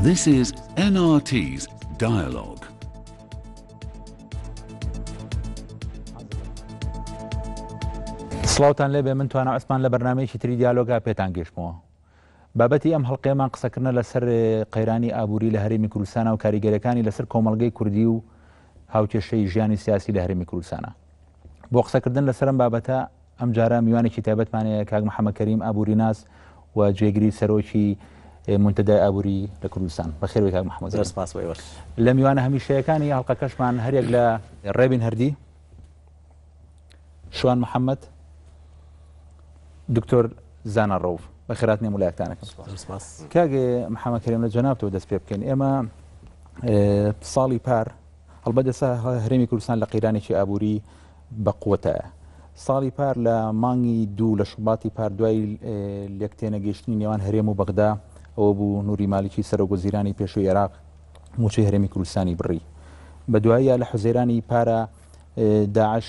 This is NRT's Dialogue. سڵاوتان لێبێ من توانە عوسمان لە بەرنامەیەکی تری دیالۆگا پێتان گەشتمەوە. بابەتی ئەم هەڵقەیەمان قسەکردنە لەسەر قەیرانی ئابووری لە هەرێمی کوردستانە و کاریگەرەکانی لەسەر کۆمەڵگەی کوردی و هاوکێشەی ژیانی سیاسی لە هەرێمی کوردستانە. بۆ قسەکردن لەسەر ئەم بابەتە ئەم جارە میوانێکی تایبەتمانەیە کاک محەممەد کەریم ئابووری ناس و جێگیری سەرۆکی منتدای ئابووری لە کوردستان. بەخێر کاک محەممەد. لە میوانە هەمیشەیەەکانی هەڵقەکەشمان هەرێک لە ڕێبین هەردی، شوان محەممەد، دکتۆر زانا ڕەوف، بەخێرات نێم وڵایەکتانەکەم. کاگێ محەممەد کەریم لە جەنابتەوە دەست پێ بکەین. ئێمە ساڵی پار هەڵبەت ئێستا هەرێمی کوردستان لە قەیرانێکی ئابووری بەقووەتەیە. ساڵی پار لە مانگی دوو لە شوباتی پار دوای لێکتێنەگەیشتنی نێوان هەرێم و بەغدا ئەوە بوو نووری مالیکی سەرۆکوەزیرانی پێشووی عێراق موچەی هەرێمی کوردستانی بڕی. بە دواییە لە حوزەیرانی پارە داعش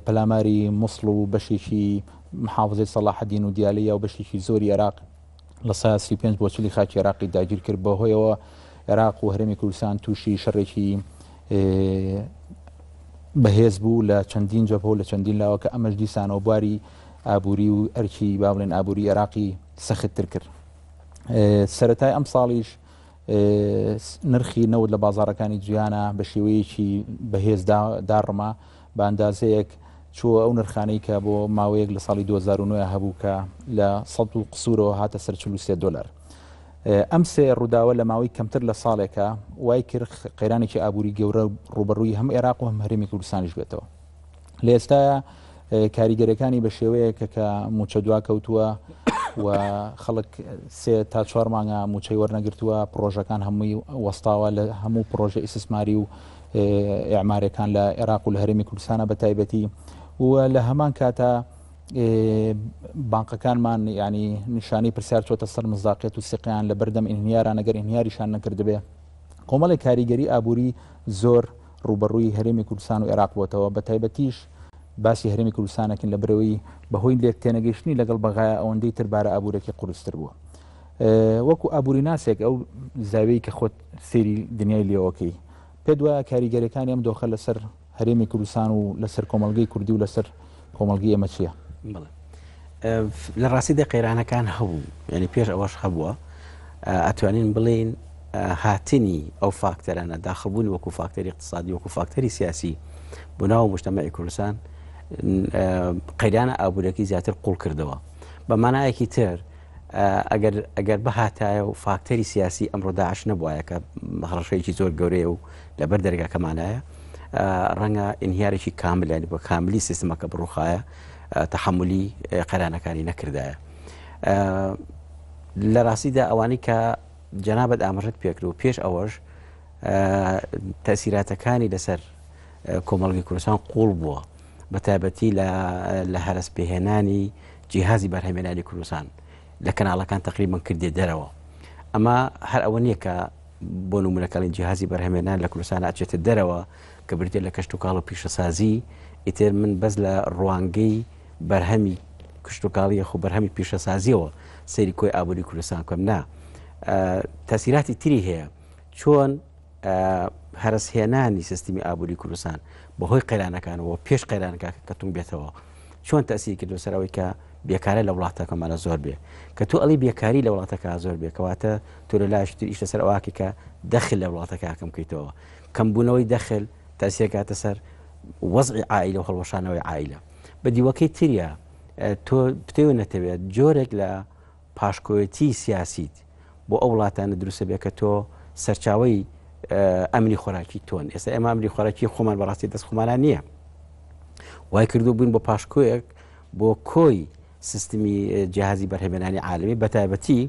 پەلاماری مووسڵ و بەشێکی محافزەی سەلاحەدین و دیالیە و بەشێکی زۆری عێراق لە 35 بۆ 40 خاکی عێراقی داگیر کرد. بەهۆیەوە عێراق و هەرێمی کوردستان تووشی شەڕێکی بەهێز بوو لە چەندین جەبهە و لە چەندین لاوە کە ئەمەش دیسانەوە بواری ئابووری و ئەرکی با بڵێن ئابووری عێراقی سەختتر کرد. سەرەتای ئەم ساڵیش نرخی نەوت لە بازاڕەکانی جیهانە بە شێوەیەکی بەهێز داڕما بە ئەندازەیەک چووە ئەو نرخانەی کە بۆ ماوەیەک لە ساڵی 2009 هەبوو کە لە 100 و قسوورەوە هاتە سەر 43 دلار. ئەم سێ ڕووداوە لە ماوەی کەمتر لە ساڵێکە وای کرد قەیرانێکی ئابووری گەورە ڕوبەڕووی هەم عێراق و هەم هەرێمی کوردستانیش بێتەوە. لە ئێستاە کاریگەرەکانی بە شێوەیەکە کە موچە دوا کەوتووە و خەڵک 3 تا 4 مانگە موچەی وەرنەگرتووە، پرۆژەکان هەمووی وەستاوە لە هەموو پرۆژە ئیسسماری و ئێعمارەکان لە عێراق و لە هەرێمی کوردستانە بە تایبەتی و لە هەمان کاتە بانقەکانمان ینی نیشانەی پرسیار چۆتە سەر مزداقیەت و سقییان لە بەردەم ئینهیاران ئەگەر ئینهیاریشان نەکردبێ. کۆمەڵی کاریگەری ئابووری زۆر ڕوبەڕووی هەرێمی کوردستان و عێراق بۆتەوە، بە تایبەتیش باسی هەرێمی کوردستانەکەن لە برەوەی بەهۆی لێک تێنەگەیشتنی لەگەڵ بەغایە ئەوەندەی تر بارە ئابوورێکی قورستر بووە. وەکو ئابووری ناسێک ئەو زاویەی کە خۆت سێری دنیای لێوەکەی پێ دوایە کاریگەرەکانی ئەم دۆخە لەسەر هەرێمی کوردستان و لەسەر کۆمەلگەی کوردی و لەسەر کۆمەلگی ئێمە چییە؟ لە ڕاستیدا قەیرانەکان هەبوو، ینی پێش ئەوەش هەبووە. ئەتوانین بڵێن هاتنی ئەو فاکتەرانە داخڵبوونی وەکو فاکتەری اقتصادی وەکو فاکتەری سیاسی بۆ ناو مجتەمەعی کوردستان قەیرانە ئابوورێکی زیاتر قوڵ کردەوە. بە مانایەکی تر ئەگەر بەهاتایە و فاکتەری سیاسی ئەمڕۆ داعش نەبووایە کە هەڕەشەیەکی زۆر گەورەیە و لەبەر دەرگاکەمانایە ڕەنگە ئینهیارێکی کاملیانی بۆ کاملی سیستمەکە بڕوخایە تەحملی قەیرانەکانی نەکردایە. لە ڕاستیدا ئەوانەی کە جەنابەت ئاماژەت پێکرد و پێش ئەوەش تەسیراتەکانی لەسەر کۆمەڵگەی کوردستان قوڵ بووە، بە تایبەتی لە هەرس پێهێنانی جیهازی بەرهەمێنانی کوردستان لە کەناڵەکان تقریبان کردێ دەرەوە. ئەمە هەر ئەوە نییە کە بۆ نمونەکانی جیهازی بەرهەمێنان لە کوردستان ئاچێتە دەرەوە کە بریتێ لە کەشت و کاڵ و پیشەسازی، ئیتر من بەس لە ڕوانگەی بەرهەمی کشت و کاڵیە خو بەرهەمی پیشەسازیەوە سەیری کۆی ئابووری کوردستان کەم نا. تەسیراتی تری هەیە چۆن هەرسهێنانی سیستمی ئابووری کوردستان بەهۆی قەیرانەکانەوە پێش قەیرانەکە کەتون بێتەوە چۆن تەسیری کردو سەرەوەی کە بێکارە لە وڵاتەکەمانە زۆر بێ، کە تۆ ئەڵی بێکاری لە وڵاتەکە زۆر بێ کەواتە تۆ لە لاشتر ئیشتە سەر ئەواکی کە دەخل لە وڵاتەکە کەم بکەیتەوە. کەمبوونەوەی دەخل تاسیەکاتە سەر وەزعی عائیلە و هەڵوەشانەوەی عائیلە. بە دیوەکەی تریە تۆ پتێوە نەتەوێت جۆرێک لە پاشکۆیەتی سیاسیت بۆ ئەو وڵاتانە دروستە بێ کە تۆ سەرچاوی ئەمنی خۆراکی تۆن. ئێستا ئێمە ئەمری خۆراکی خۆمان بەڕاستی دەست خۆمانان نییە، وای کردو بووین بۆ پاشکۆیەک بۆ کۆی سیستمی جیهازی بەرهەمێنانی عالمی بە تایبەتی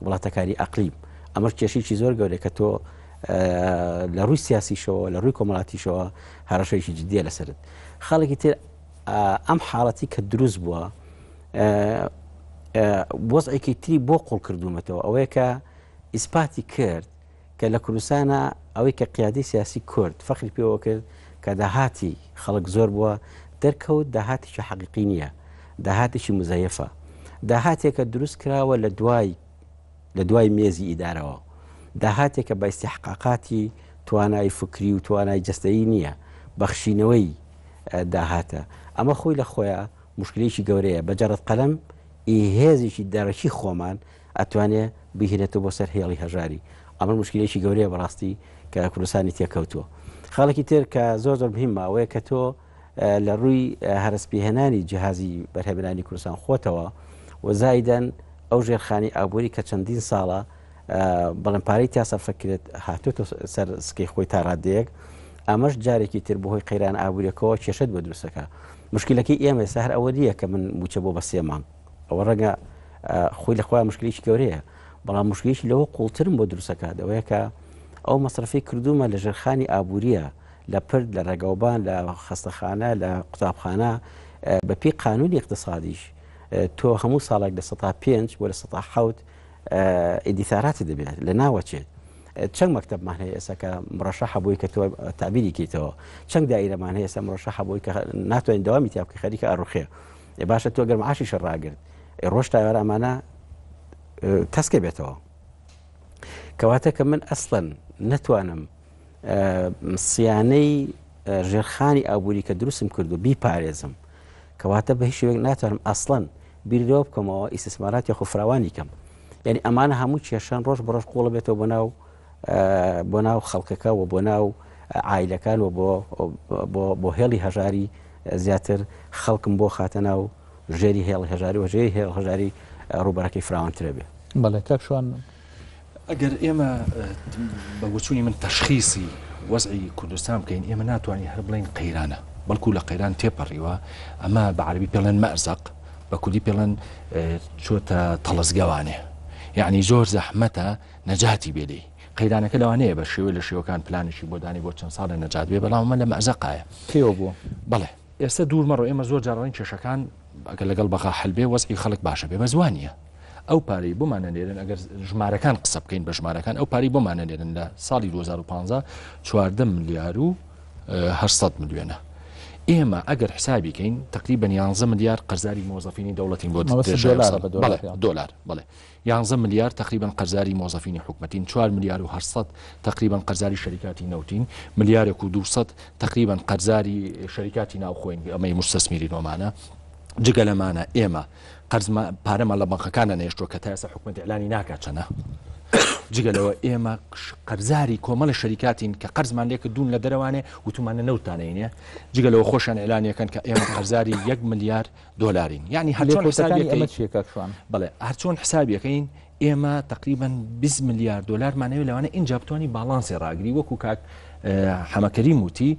وڵاتەکانی ئەقلیم. ئەمەش کێشێکی زۆر گەورەیە کە تۆ لە ڕووی سیاسیشەوە لە ڕووی کۆمەڵاتیشەوە هەڕەشەیەکی جددیە لەسرت. خەڵکی تر ئەم حاڵەتی کە دروست بووە وەزعێکی تری بۆ قوڵ کردومەتەوە، ئەوەیە کە ئیسپاتی کرد کە لە کوردستانە ئەوەی کە قیادی سیاسی کورد فەخری پێوە کرد کە داهاتی خەڵک زۆر بووە دەرکەوت داهاتێکی حەقیقی نییە، داهاتێکی مزەیەفە، داهاتێکە دروست کراوە لە دوای مێزی ئیدارەوە داهاتێکە بە ئیستیحقاقاتی توانای فکری و توانای جەستەیی نییە بەخشینەوەی داهاتە ئەمە خۆی لە خۆیان مشکلێکی گەورەیە بەجارەت قەلەم هێزێکی دەرەکی خۆمان ئەتوانێت بهێنێتەوە بۆ سەر هێڵی هەژاری ئەمە مشکلێکی گەورەیە بەڕاستی کە کوردستانی تێکەوتووە خەڵکی تر کە زۆر زۆر مهمە ئەوەیە کە تۆ لە ڕووی هەرسپێهێنانی جیهازی بەرهەمهێنانی کوردستان خۆتەوە و زایدەن ئەو ژێرخانی ئابووری کە چەندین ساڵە بەڵێن پارەی تاسە فکرێت هاتوۆتە سەر سکەی خۆی تا ڕادەیەک ئەمەش جارێکی تر بەهۆی قەیران ئابوووریەکەەوە کێشت بە دروستەکە مشکلەکەی ئێمە سەر ئەوە دیە کە من موچە بۆ بە 3 مانگ ئەوە ڕەنگە خۆی لە خۆیان مشکلێکی گەورەیە بەڵام مشکلێکی لەوە قوڵترم بۆ دروستەکە دەوەیە کە ئەو مەسرفی کردومە لە ژێرخانی ئابووریە لە پرد لە ڕێگەوبان لە خستەخانە لە قوتابخانە بە پێی قانونی اقتصادیش تۆ هەموو ساڵێک لە 5 بۆ لە 7 ئیدیثاراتی دەبێت لە ناوەچێت چەند مەکتەبمان هەیە ئێستا کە مڕەشەح بووی کە تۆ تابیری کەیتەوە چەند دایرەمان هەیە ئێستا مڕەشەح بووی کە ناتوانین دەوامی تیا بکەی خەریکە ئەڕوخێ باشە تۆ گەر معاشیش ڕاگرت ڕۆژ تاوەر ئەمانە تەسکە بێتەوە کەواتە کە من ئەسڵەن نەتوانم سیانەی ژێرخانی ئابووری کە دروستم کردو بیپارێزم کەواتە بە هیچ شێوەیەک ناتوانم ئەسڵەن بیرەوە بکەمەوە ئیسtisماراتی خۆفراوانی کەم یعنی ئەمانە هەموو کێشان ڕۆژ بە ڕۆژ قوڵە بێتەوە بۆ ناو خەڵکەکە و بۆ ناو عایلەکان و بۆ هێڵی هەژاری زیاتر خەڵکم بۆ خاتە ناو ژێری هێڵی هەژاری و ژێری هێڵ هەژاری ڕوبەرەکەی فراوانترە بێ بەڵێ کاکشوان ئەگەر ئێمە بە وچوونی من تەشخیصی وەزعی کوردستان بکەین ئێمە ناتوانین هەر بڵین قەیرانە بەڵکو لە قەیران تێپەڕیوە ئەمە بە عەربی پێڵێن مەرزەق بە کوردی پێڵێن چۆتە تەڵەزگەوانێ یعنی زۆر زەحمەتە نەجاتی بێدەی قەیرانەکە لەوانەیە بە شێوەی لە شێوەکان پلانێکی بۆ دانی بۆ چەند ساڵە نەجات بێ بەڵام ئەمە لە مەرزەقایە کێوە بووە بەڵێ ئێستا دوورمەڕۆ ئێمە زۆر جاڕۆین کێشەکان ئەگەر لەگەڵ بەخا هەلبێ وەزعی خەڵک باشە بێ بە زوانیە ئەو پارەی بۆمانە نێرن ئەگەر ژمارەکان قسە بکەین بە ژمارەکان ئەو پارەی بۆمانە نێرن لە ساڵی 2015 14 ملیار و 800 ملیۆنە ئێمە ئەگەر حسابی کەین تقریبا 11 ملیار قەرزاری مۆزەفینی دەوڵەتین بۆ دۆلار بڵێ 11 ملیار تقریبا قەرزاری مۆزەفینی حکومەتین 4 ملیار و 800 تقریبا قەرزاری شەریکاتی نەوتین ملیارێک و 200 تقریبا قەرزاری شەریکاتی ناوخۆین ئەمەی مستەسمیری نۆمانە جگە لەمانە ئێمە پارەمە لە بەنکەکانە نێشتۆ کە تا ئێستا حکومەت ئێعلانی ناکات چەنە جگەلەوە ئێمە قەرزاری کۆمەڵە شەریکاتین کە قەرزمان لێ کردوون لە دەرەوانێ وتومانە نەوتانەینێ جگەلەوە خۆشیان ئێعلانیەکەن کە ئێمە قەرزاری 1 ملیار دۆلارین یعنی هەرچۆن بڵێ هەرچۆن حسابیەکەین ئێمە تقریبا 20 ملیار دۆلارمانەوێت لەوانە اینجا بتوانانی باڵانسی ڕاگری وەکو کاک حەمەکەری موتی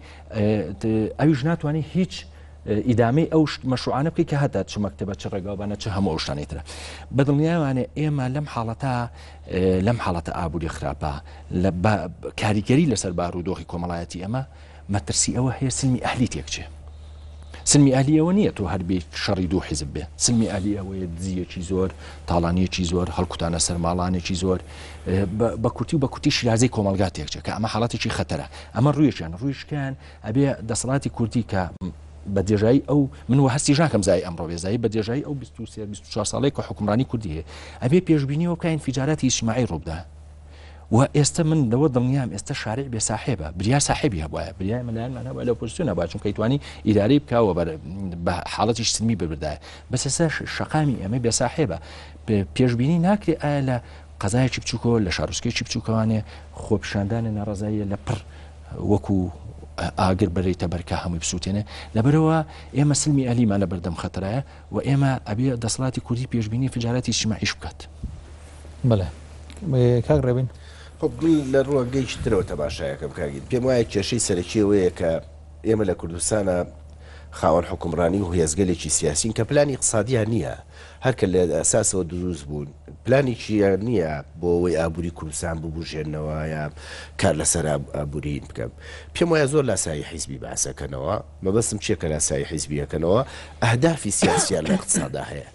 ئەویش ناتوانانی هیچ ئیدامەی ئەو مەشروعانە بکەی کە هەتا چ مەکتەبە چ ڕێگاوبانە چه هەموو ئەوشتانێترە بەدڵنیاوانێ ئێمە لەم حاڵەتە ئابووری خراپە لە کاریگەری لەسەر بارودۆخی کۆمەڵایەتی ئەمە مەترسی ئەوە هەیە سلمی ئەهلی تێکچێ سلمی ئەهلی ئەوە نییە تۆ هەر بێ شەڕی دوو حیزب بێ سلمی ئەهلی ئەوەیە دزیەکی زۆر تاڵانیەکی زۆر هەڵکوتانە سەرماڵانێکی زۆر بە کورتی و بە کورتی شیرازەی کۆمەلگا تێکچێ کە ئەمە حاڵەتێکی خەتەرە ئەمە ڕویشیان ئەبێ دەسەڵاتی کورتی کە بە دێژایی ئەو من و هەستی ژاکەم زای ئەمڕۆ بێزایی بە دێژایی ئەو 24 ساڵەی کە حکومڕانی کوردی هەیە ئەبێ پێشبینیەوە بکەین فیجاراتی ئیجتیماعی ڕووبدا و ئێستا من لەوە دڵنیام ئێستا شارع بێ ساحێبە بریا ساحێبی هەبوایە بریای مەلایەنمانە لە پۆزیسیۆنە با چونکە ئیتوانی ئیدارەی بکاوە بە حاڵەتیش سلمی ببردایە بەس ئێستا شەقامی ئەمە بێ ساحێبە پێشبینی ناکرێ ئایا لە قەزایەکی بچووکەوە لە شارۆچکەیەکی بچووکەوانێ خۆپیشاندانە ناڕەزاییە لە پڕ وەکو ئاگر بەرەیتە بەرکە هەمووی بسووتێنێ لەبەرەوە ئێمە سلمی ئەلیمان لە بەردەم خەتەرایە و ئێمە ئەبێ دەسەڵاتی کوردی پێشبینی فجاراتی ئیجتیماعیش بکات بەڵێ کاک ڕێبین لە ڕوەگەیشت ترەوە تەماشایەکەم کاگیر پێم وایە کێشەی سەرەکیەوەیە کە ئێمە لە کوردستانە خاوەن حکومڕانی و هێزگەلێکی سیاسین کە پلانی اقتصادیان نییە هەرکە لە ئەساسەوە دروست بوون پلانێکیان نییە بۆ ئەوەی ئابووری کوردستان ببوژێنەوە یا کار لەسەر ئابوورین بکەم پێم وایە زۆر لاسایی حیزبی باسەکەنەوە مەبەستم چیە کە لاسایی حیزبیەکەنەوە ئەهدافی سیاسیان لە اقتصادا هەیە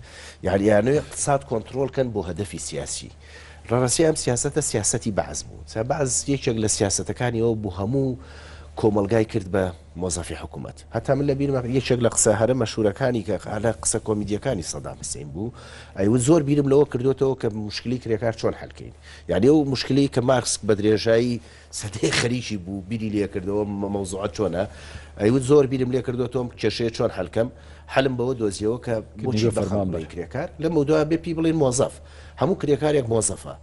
یعنی یانەوەی اقتصاد کۆنتڕۆڵکەن بۆ هەدەفی سیاسی ڕەڕەسی ئەم سیاسەتە سیاسەتی بەعز بوو بەعز یەکێک لە سیاسەتەکانی ئەوە بوو هەموو کۆمەلگای کرد بە مۆزافی حکوومەت هەتا من لە بیرمە یەکێک لە قسە هەرە مەشهورەکانی کە لە قسە کۆمیدیەکانی سەدام حوسێن بوو ئەیوت زۆر بیرم لەوە کردوێتەوە کە مشکلی کرێکار چۆن حەلکەین یعنی ئەو مشکلی کە مارکس بە درێژایی سەدەی خەریکی بوو بیری لێ کردەوە مەوزوعات چۆنە ئەیوت زۆر بیرم لێ کردوێتەوە کێشەیە چۆن حەلکەم حەلم بەوە دۆزیەوە کە بۆچی بەخەڵ بڵێ کرێکار لە مەودووە بێ پێی بڵێن مۆزەف هەموو کرێکارێک مۆزەفە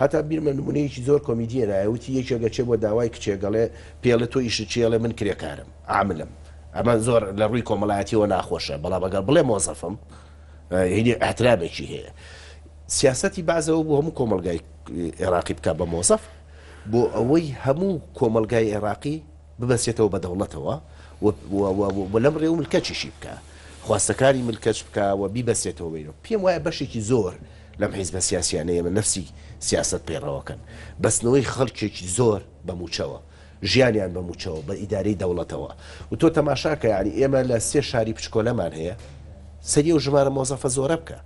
هەتا بیرمە نمونەیەکی زۆر کۆمیدیە نایوتی یەکێگە چێ بۆ داوای کچێگەڵێ پێڵە تۆ ئیشت چێڵێ من کرێکارم عاملم ئەمە زۆر لە ڕووی کۆمەڵایەتیەوە ناخۆشە بەڵام ئەگەر بڵێ مۆزەفم هینی ئەحترامێکی هەیە سیاسەتی بازەوە بۆ هەموو کۆمەلگای عێراقی بکە بە مۆزەف بۆ ئەوەی هەموو کۆمەلگای عێراقی ببەسێتەوە بە دەوڵەتەوە و لەم ڕێ و ملکەچیشی بکە خواستەکاری ملکەچ بکە و بیبەسێتەوە بینەوە پێم وایە بەشێکی زۆر لەم حیزبە سیاسیانەیە من نفسی سیاست پێڕەوەکەن بەستنەوەی خەڵکێکی زۆر بەموچەوە ژیانیان بەموچەوە بە ئیدارەی دەوڵەتەوە و تۆ تەماشاکە ینی ئێمە لە 3 شاری پچکۆلەمان هەیە سەری و ژمارە مۆزەفە زۆرە بکە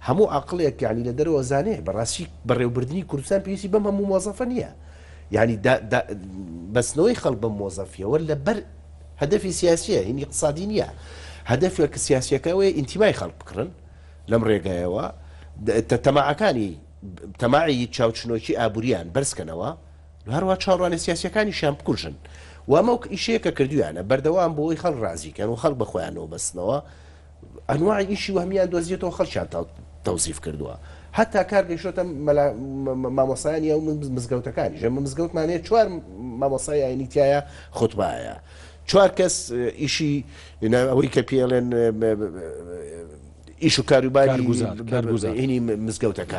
هەموو عقلێک ینی لە دەرەوە زانێ بەڕاستی بەڕێوەبردننی کوردستان پێویستی بەم هەموو مۆزەفە نییە ینی بەستنەوەی خەڵک بە مۆزەفیەوە لە بەر هەدەفی سیاسیە هینی اقتصادی نییە هەدەفێک سیاسیەکەوەی ئینتیمای خەڵک بکڕن لەم ڕێگایەوە تەماعەکانی تەماعی چاوچنۆکی ئابوووریان بەرزکەنەوە هەروە چاڕوانە سیاسیەکانی شیان بکوژن و ئەمە ئیشەیەکە کردویانە بەردەوام بۆی خەڵ ڕازیکەن و خەڵ بەخۆیانەوە بەستنەوە ئەنواع ئیشی وهمیان دۆزیێتەوە خەڵکیان تەوزیف کردووە هەتا کارگەیشتە مامۆسایانی ئەو مزگەوتەکانی ژەمە مزگەوتمانەیە 4 مامۆسای ئاینیتیایە خوتبایە 4 کەس ئیشی ئەوەی کە پێڵێن ئیش و کاروباری هینی مزگەوتەکە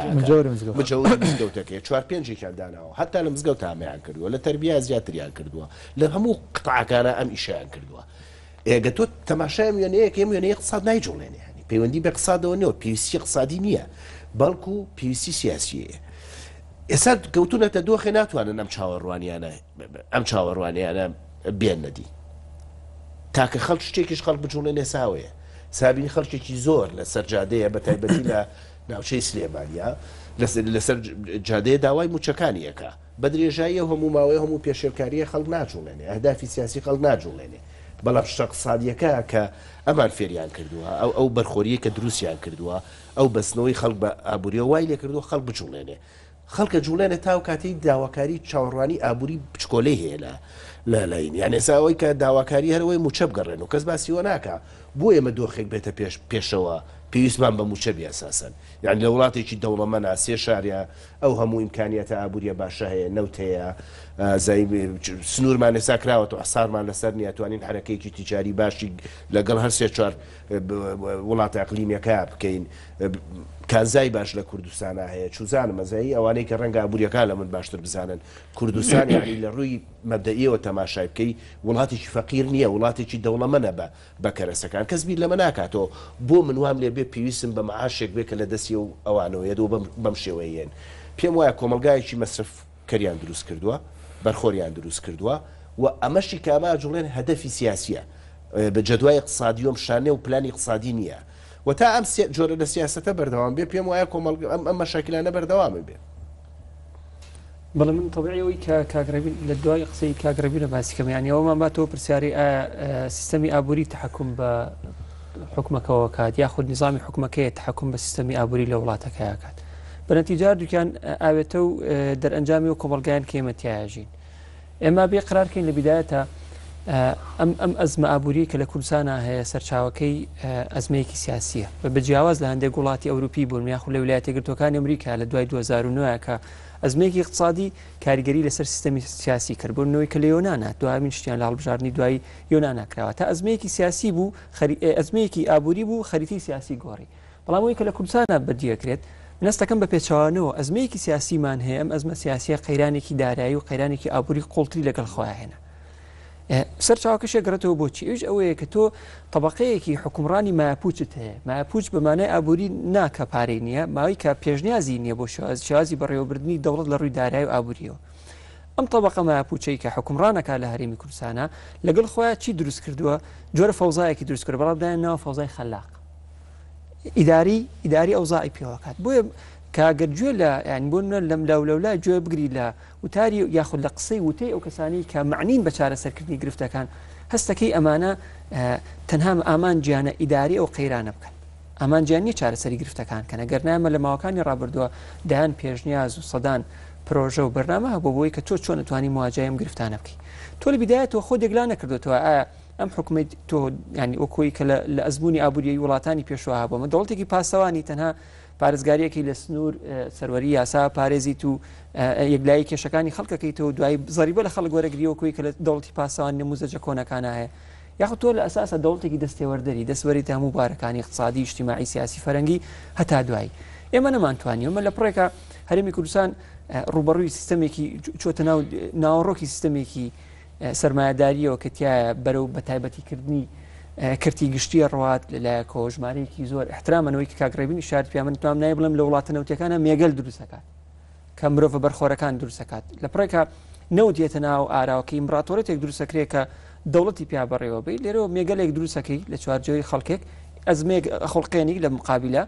4-5 داناوە هەتا لە مزگەوت هامیان کردووە لە تەربیە زیاتریان کردووە لە هەموو قتعەکانە ئەم ئیشیان کردووە ئێگە تۆ تەماشای وێنەیەک ئێم وێنەیە اقتصاد نایجوڵێنێ ینی پەیوەندی بە اقتصادەوە نەوە پێویستی اقتصادی نییە بەڵکو پێویستی سیاسیەیە ئێستا کەوتونەتە دۆخێ ناتوانن ئەم چاوەڕوانیانە بێن نەدی تاکە خەڵک شتێکیش خەڵک بجوڵێنێ ساوەیە سابینی خەڵکێکی زۆر لە سەر جادەیە بە تایبەتی لە ناوچەی سلێمانیا لەسەر جادەیە داوای موچەکانی یەکە بە درێژایی هەموو ماوەی هەموو پێشێرکاریە خەڵک ناجوڵێنێ ئەهدافی سیاسی خەڵک ناجوڵێنێ بەڵام شتە اقتصادیەکە کە ئەمان فێریان کردووە ئەو بەرخۆریە کە دروستیان کردووە ئەو بەستنەوەی خەڵک بە ئابوووریە وای لێ کردووە خەڵک بجوڵێنێ خەڵکە جوڵێنە تاو کاتەی داواکاری چاوەڕوانی ئابووری بچکۆلەی هەیە لە لاین یان ئێساەوەی کە داواکاری هەرەوەی موچە بگەڕێن و کەس باسیوە ناکە بۆ ئێمە دۆخێک بێتە پێشەوە پێویستمان بە موچە بیاساسن یعنی لە وڵاتێکی دەوڵەمەنا 3 شاریە ئەو هەموو ئیمکانیەتە ئابووریە باشە هەیە نەوت هەیە سنوورمان ێسا کراوەەوە حسارمان لەسەر نیاتوانین حرەکەیەکی تیجاری باشی لەگەڵ هەر 3-4 وڵاتە ئەقلیمیەکە بکەین کانزای باش لە کوردستانە هەیە چوزانە مەزایی ئەوانەی کە ڕەنگە ئابوووریەکان لە من باشتر بزانن کوردستان یعنی لە ڕووی مەبدەئیەوە تەماشای بکەی وڵاتێکی فەقیر نییە وڵاتێکی دەوڵەمەنە بە کەرەسەکان کەس بیر لەمە ناکاتەوە بۆ من وام لێ بێ پێویستم بە مەعاشێک بێ کە لە دەستی و ئەوانەوەیە و بەم شێوەیەن پێم وایە کۆمەلگایەکی مەصرف کەریان دروست کردووە بەرخۆریان دروست کردووە و ئەمەشی کاما جوڵێن هەدەفی سیاسیە بە جەدوای اقتصادیۆم شانێ و پلانی اقتصادی نییە و تا ئەم جۆرە لە سیاستە بەردەوام بێ پێم وایە ئەم مەشاکلانە بەردەوامە بێ بەڵام من تەبیعیەوەی کە کاگرەبی لە دوای قسەی کاگرەبی لە باسیکەم یانی ئەومان باتەوە پرسیاری سیستەمی ئابووری تحکم بە حکومەکەەوە کات یاخود نظامی حکومەکەیە تحکم بە سیستەمی ئابووری لە وڵاتەکەیە کات بەنەتیجار دوکان ئاوێتە و دەرئەنجامی و کۆمەلگایان کێمەتیاژین ئێمە بێ قرارکەین لە بیدایەتە ئەم ئەزمە ئابووری کە لە کوردستانە هەیە سەرچاوەکەی ئەزمەیەکی سیاسیە بە جیاواز لە هەندێک وڵاتی ئەوروپی بوون یاخود لە ویلایەتە یەکگرتووەکانی ئەمریکا لە دوای 2009 کە ئەزمەیەکی اقتصادی کاریگەری لەسەر سیستەمی سیاسی کردبوونەوەی کە لە یۆنانە دوامین شتیان لە هەڵبژاردننی دوای یۆنانە کراوە تا ئەزمەیەکی سیاسی بوو ئەزمەیەکی ئابووری بوو خەریتی سیاسی گۆڕی بەڵام ئەوەی کە لە کوردستانە بەدیەکرێت نستەکەم بە پێچوانەوە ئەزمەیەکی سیاسیمان هەیە ئەم ئەزمە سیاسیە قەیرانێکی دارایی و قەیرانێکی ئابووری قوڵتری لەگەڵ خۆیان هێنا سەرچاوەکەشە گەڕێتەوە بۆچی ئەوش ئەوەیە کە تۆ طبقەیەکی حکومڕانی مایاپوچت هەیە مایاپوچ بەمانای ئابووری ناکە پارەی نییە ماوەی کە پێشنیازی نییە بۆ شازی بەڕێوەبردننی دەوڵەت لە ڕووی دارایی و ئابووریەوە ئەم طبقە مایاپوچەی کە حکومڕانەکە لە هەرێمی کوردستانە لەگەڵ خۆیان چی دروست کردووە جۆرە فەوزایەکی دروست کرد بەڵام دایان ناوە فەوزای خەلاق ئیداری ئەوزاعی پێوەکات بۆیە کاگەرگوێ لە یان بۆ لەم لەولەولا گوێ بگری لە وتاری یاخود لە قسەی وتەی ئەو کەسانی کە معنین بە چارەسەرکردنی گرفتەکان هەستەکەی ئەمانە تەنها ئامان گیانە ئیداری ئەو قەیرانە بکەن ئامان گیانی چارەسەری گرفتەکان کە نەگەر نامە لە ماوەکانی ڕابردووە دایان پێشنیاز و سەدان پرۆژە و بەرنامە هەبوو بۆی کە تۆ چۆن نتوانی مواجهەم گرفتانە بکەی تۆ لە بیدایەتەوە خۆ دەگلا نەکردوێتەوە ئایا ئەم حکومەت تۆ ینی ئۆکۆی کە لە ئەزمموی ئابوووری وڵاتانی پێشوە هەبوومە دەوڵەتێکی پاسەوانی تەنها پارێزگاریەکی لە سنوور سەروەری یاسا پارێزیت و یەکلایی کێشەکانی خەڵکەکەیتەوە دوای زەریبە لە خەڵک وەرەگریەوەکوی کە لە دەوڵەتی پاسەوان نموزەجە کۆنەکانە هەیە یاخود تۆ لە ئەساسە دەوڵەتێکی دەستێوەردەری دەستوەری هەموو بارەکانی اقتصادی اجتماعی سیاسی فەرەنگی هەتا دوایی ئێمە نەمانتوانی ئەمە لە پڕێکە هەرێمی کوردستان ڕوبەڕووی سیستەمێکی چۆتە ناوەڕۆکی سیستەمێکی سەرمایه‌داریەوە کە تایە بەرەو بەتایبەتیکردنی کردی گشتیە ڕوات لەلایەکەوە ژمارەیەکی زۆر احترامەوەی کە کاگڕێبینی شارد پێ من توام نای بڵم لە وڵاتە نەوتەکانە مێگەل دروستەکات کە مرۆڤ بەرخۆرەکان دروستەکات لە پڕێکە نەوتێتە ناو ئاراوەکە ئیمپراتۆرەتێک دروستەکرێت کە دەوڵەتی پیا بەڕێوە بێت لێرەوە مێگەلێک دروستەکەی لە چوارجێی خەڵکێک ئەزمێک خەڵقێنی لە مقابلە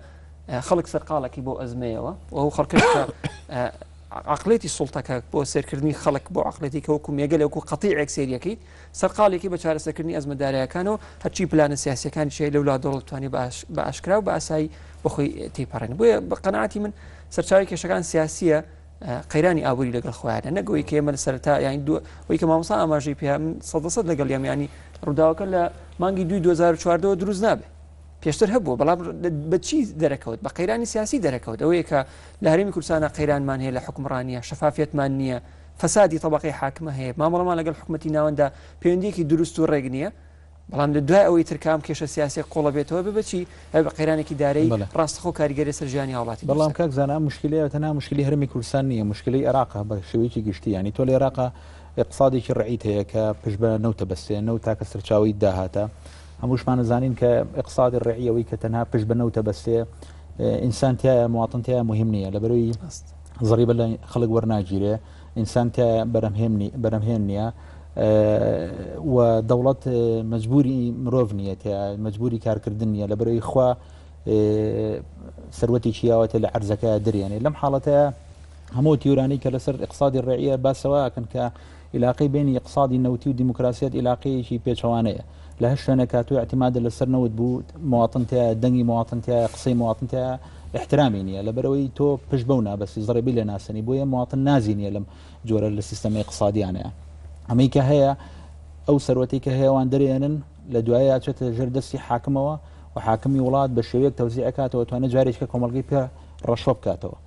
خەڵک سەرقاڵێکی بۆ ئەزمەیەوە و خەڵکش عقلێتی سوڵتەکە بۆ سێرکردنی خەڵک بۆ عقلێتی کەوەکو مێگەلێکو قەتیعێک سێریەکەی سەرقاڵێکی بە چارەسەرکردنی ئەزمەدارایەکانەوە هەرچی پلانە سیاسەکانی شێ لەولا دەوڵەت توانی بە ئاشکرا و بە ئاسایی بەخۆی تێپەڕێن بۆیە بە قەناعەتی من سەرچاوی کێشەکان سیاسیە قەیرانی ئابووری لەگەڵ خۆیانە نەگەوەی کە ئێمە لە سەرتا یانی وەی کە مامۆستا ئاماژەی پێ سەد لەگەڵ یامیانی ڕووداوەکە لە مانگی 2014 دروست نابێت پێشتر هەبوو بەڵام بەچی دەرەکەوت بە قەیرانی سیاسی دەرەکەوت ئەوەیە کە لە هەرێمی کوردستانە قەیرانمان هەیە لە حکومڕانیە شەفافیەتمان نییە فەسادی طبقەی حاکمە هەیە مامەڵەمان لەگەڵ حکومەتی ناوەندا پەیوەندیەکی دروست و ڕێک نییە بەڵام لە دوای ئەوەی ترکام کێشە سیاسی قۆڵە بێتەوە بچی بە قەیرانێکی دارەی ڕاستەخۆ کاریگەری سەرژیانی هاوڵاتی بەڵام کاک زانە مشکلەیە تەنها مشکلی هەرێمی کوردستان نییە مشکلی عێراقا بە شێوەیەکی گشتی ینی تۆ لە عێراقا اقتصادێکی ڕعیت هەیە کە پشت بە نەوتە بەستێ نەوت تاکە سەرچاوی داهاتە هەمووشمان نزانین کە اقتصادی ڕێعیەوەی کە تەنها پشت بە نەوتە بەستێ ئینسانتیایە مواطنتیایە مهم نییە لەبەرەوەی زەریبە لە خەڵک وەرناگیرێ ئینسانتیایە بەرەمهێن نییە و دەوڵەت مەجبوری مرۆڤ نییە مەجبوری کارکردن نییە لەبەرەوەی خوا سەروەتی چیاوەتە لە عەرزەکە دەریانێ لەم حاڵەتەیە هەموو تیورانی کە لەسەر اقتصادی ڕێعیە باسەواکەن کە علاقەی بینی اقتصادی نەوتی و دیموکراسیەت علاقەیەکی پێچەوانەیە لە هەر شوێنێک کاتوی اعتیمادە لەسەر نەوت بوو مواطنتیایە دەنگی مواطنتیایە قسەی مواطنتیایە احترامی نییە لەبەرەوەی تۆ پشت بەو نابەسی زەڕێبی لە ناسنی بۆیە مواطن نازی نییە لەم جۆرە لە سیستەمی اقتصادیانەیە ئەمەی کە هەیە ئەو سەروەتی کە هەیەوان دەرێنن لە دوایە چێتە ژێردەستی حاکمەوە و حاکمی وڵات بە شێوەیەک تەوزیعکاتەوە توانە جارێککە کۆمەڵگەی پێ ڕەشۆ بکاتەوە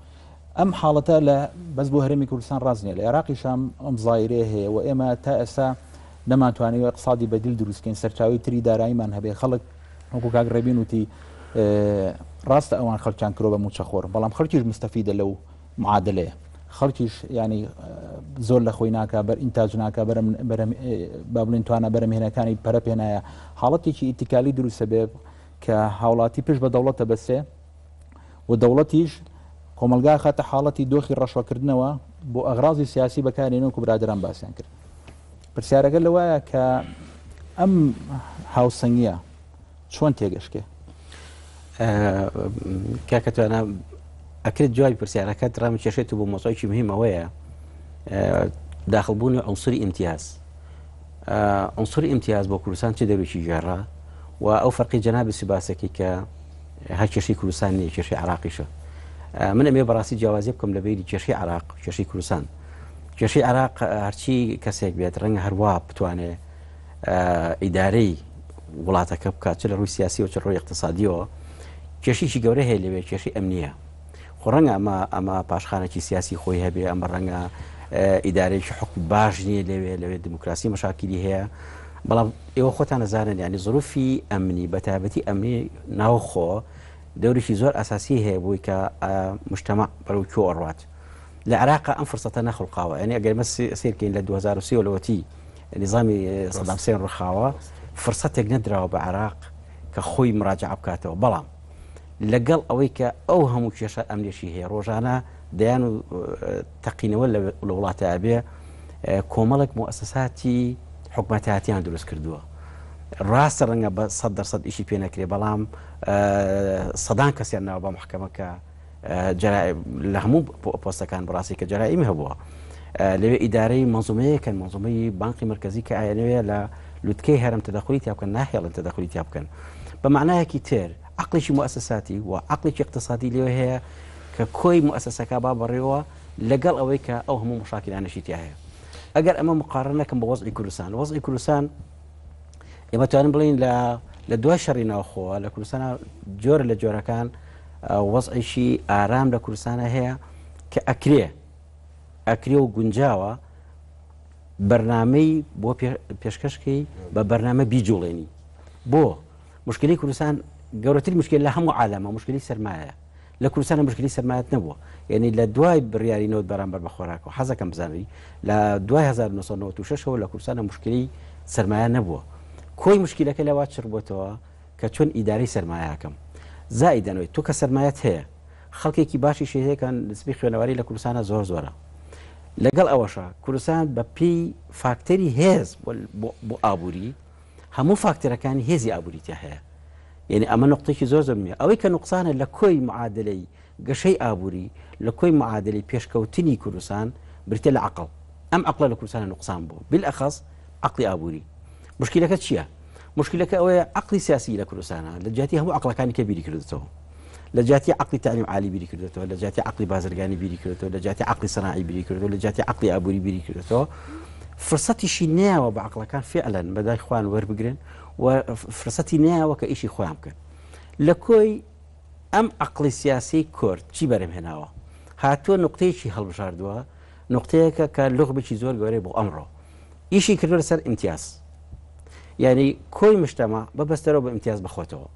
ئەم حاڵەتە لە بەس بۆ هەرێمی کوردستان ڕازنیە لە عێراقیشام ئەم زایرێ هەیە و ئێمە تا ئێستا نەماتوانێت اقتصادی بەدیل دروستکەین سەرچاوی تری داراییمان هەبێ خەڵک وەکو کاگڕێبین وتی ڕاستە ئەوان خەڵکیان کرۆ بە موچەخۆر بەڵام خەڵکیش مستەفیدە لەو معادلەیە خەڵکیش ینی زۆر لە خۆی ناکە بەر ئینتاج ناکە با بڵێن توانە بەرەمهێنەکانی پەرە پێنایە حاڵەتێکی ئیتیکالی دروستە بێ کە هاوڵاتی پشت بە دەوڵەتە بەسێ و دەوڵەتیش کۆمەلگا خاتە حاڵەتی دۆخی ڕەشوەکردنەوە بۆ ئەغراضی سیاسی بەکارێنەوە و برادران باسییان کرد پرسیارەکە لەوایە کە ئەم هاوسەنگیە چۆن تێگەشتێ کاکەتوانە ئەکرێت جوای پرسیارەکەت ڕام کێشێت و بۆ مۆزۆیکی مهمەوەیە داخلبوونی ئەنسوری ئیمتیاز ئەنسوری ئیمتیاز بۆ کوردستان چه دەروێکی گێڕا و ئەو فەرقی جەنابی سوباسەکەی کە هەر کێشەی کوردستان نیە کێشەی عێراقیشە من ئەمێ بەڕاستی جیاوازی بکەم لەبەری کێشەی عێراق کێشەی کوردستان کێشەی عێراق هەرچی کەسێک بێت ڕەنگە هەروە بتوانێت ئیدارەی وڵاتەکە بکات چ لە ڕووی سیاسی و چ ڕۆی اقتصادیەوە کێشێکی گەورە هەیە لەوێ کێشەی ئەمنیە خۆ ڕەنگە ئەمە پاشخانێکی سیاسی خۆی هەبێ ئەمە ڕەنگە ئیدارێکی حکم باش نییە لەوێ دموکراسی مەشاکلی هەیە بەڵام ئێوە خۆتان نەزانن ینی زروفی ئەمنی بەتابەتی ئەمنی ناوخۆ دەورێکی زۆر ئاساسی هەیە بۆی کە مجتەمع بەرەو کوێ ئەڕوات لە عێراق ئەم فرسەتە نەخڵقاوە ینی ئەگەر مە سیرکەین لە 2030 لەوەتی نظامی سەدام حوسێن ڕخاوە فرسەتێک نەدراوە بە عێراق کە خۆی مراجعە بکاتەوە بەڵام لەگەڵ ئەوەی کە ئەو هەموو کێشە ئەمنیشی هەیە ڕۆژانە دەیان و تەقینەوە لە وڵاتە ئەبێ کۆمەڵێک مؤسساتی حکومەتیان دروست کردووە ڕاستە ڕەنگە بە 100% ئیشی پێ نەکرێ بەڵام سەدان کەسیان ناوە بە محکەمەکە لە هەموو پۆستەکان بڕاستی کە جەرائیمی هەبووە لەوێ ئیدارەی مەنزومەیەکەن مەنزومەی بانقی مرکزی کە ئاەنەوەیە لە لوتکەی هەرم تەدەخلی تیا بکەن ناهێڵن تەدەخلی تیا بکەن بە معنایەکی تر عقلێکی مؤسساتی و عقلێکی اقتصادی لێوە هەیە کە کۆی مؤسسەکە با بەڕێوە لەگەڵ ئەوەی کە ئەو هەموو مشاکلانەشی تیا هەیە ئەگەر ئەمە مقارن نەکەم بە وەزعی کوردستان وەزعی کوردستان ئێمە توانین بڵین لە دوای شەڕی ناوخۆوە لە کوردستانە جۆرە لە جۆرەکان وەزعیشی ئارام لە کوردستانە هەیە کە ئەکرێ و گونجاوە بەرنامەی بۆ پێشکەشکەی بە بەرنامە بیجوڵێنی بۆ مشکلی کوردستان گەورەتری مشکل لە هەموو عالەمە مشکلی سەرمایە لە کوردستانە مشکلی سەرمایەت نەبووە یعنی لە دوای بڕیارینەوە بەرامبەر بە خۆراکەوە حەزەکەم بزانەوەی لە دوای 1996ەوە لە کوردستانە مشکلی سەرمایە نەبووە کۆی مشکلەکە لەوا چڕ بۆتەوە کە چۆن ئیداری سەرمایەکەم زائیدەنەوەی تۆ کە سەرمایەت هەیە خەڵکێکی باشی شێهەیەکان نسبی خوێنەواری لە کوردستانە زۆرە لەگەڵ ئەوەشە کوردستان بە پێی فاکتەری هێز بۆ ئابووری هەموو فاکتەرەکانی هێزی ئابووریتە هەیە یعنی ئەمە نقطێکی زۆر زۆرمیە ئەوەی کە نوقسانە لە کۆی معادلەی گەشەی ئابووری لە کۆی معادلەی پێشکەوتنی کوردستان بریتە لە عقڵ ئەم عقلە لە کوردستانە نوقسان بوو بالئەخەص عقلی ئابووری مشکلەکە چییە؟ مشکلەکە ئەوەیە عقلی سیاسی لە کوردستانە لە جیاتی هەموو عقلەکانی کە بیری کردێتەوە لە جیاتی عقلی تعلیم عالی بیری کردێتەوە لە جیاتی عقلی بازرگانی بیری کردێتەوە لە جیاتی عقلی سەناعی بیری کردێتەوە لە جیاتی عقلی ئابووری بیری کردێتەوە فرسەتیشی نەیەوە بە عقلەکان فعلەن بەدای خوان وەربگرن و فرسەتی نەیەوە کە ئیشی خۆیان بکەن لە کۆی ئەم عقلی سیاسی کورد چی بەرهێناوە هاتووە نقطەیەکی هەڵبژاردووە نقطەیەکە کە لوغبێکی زۆر گەورەی بۆ ئەمڕۆ ئیشی کردووە لەسەر ئیمتیاز یعنی کۆی مجتەمع بەبەستەرەوە بە ئیمتیاز بخۆتەوە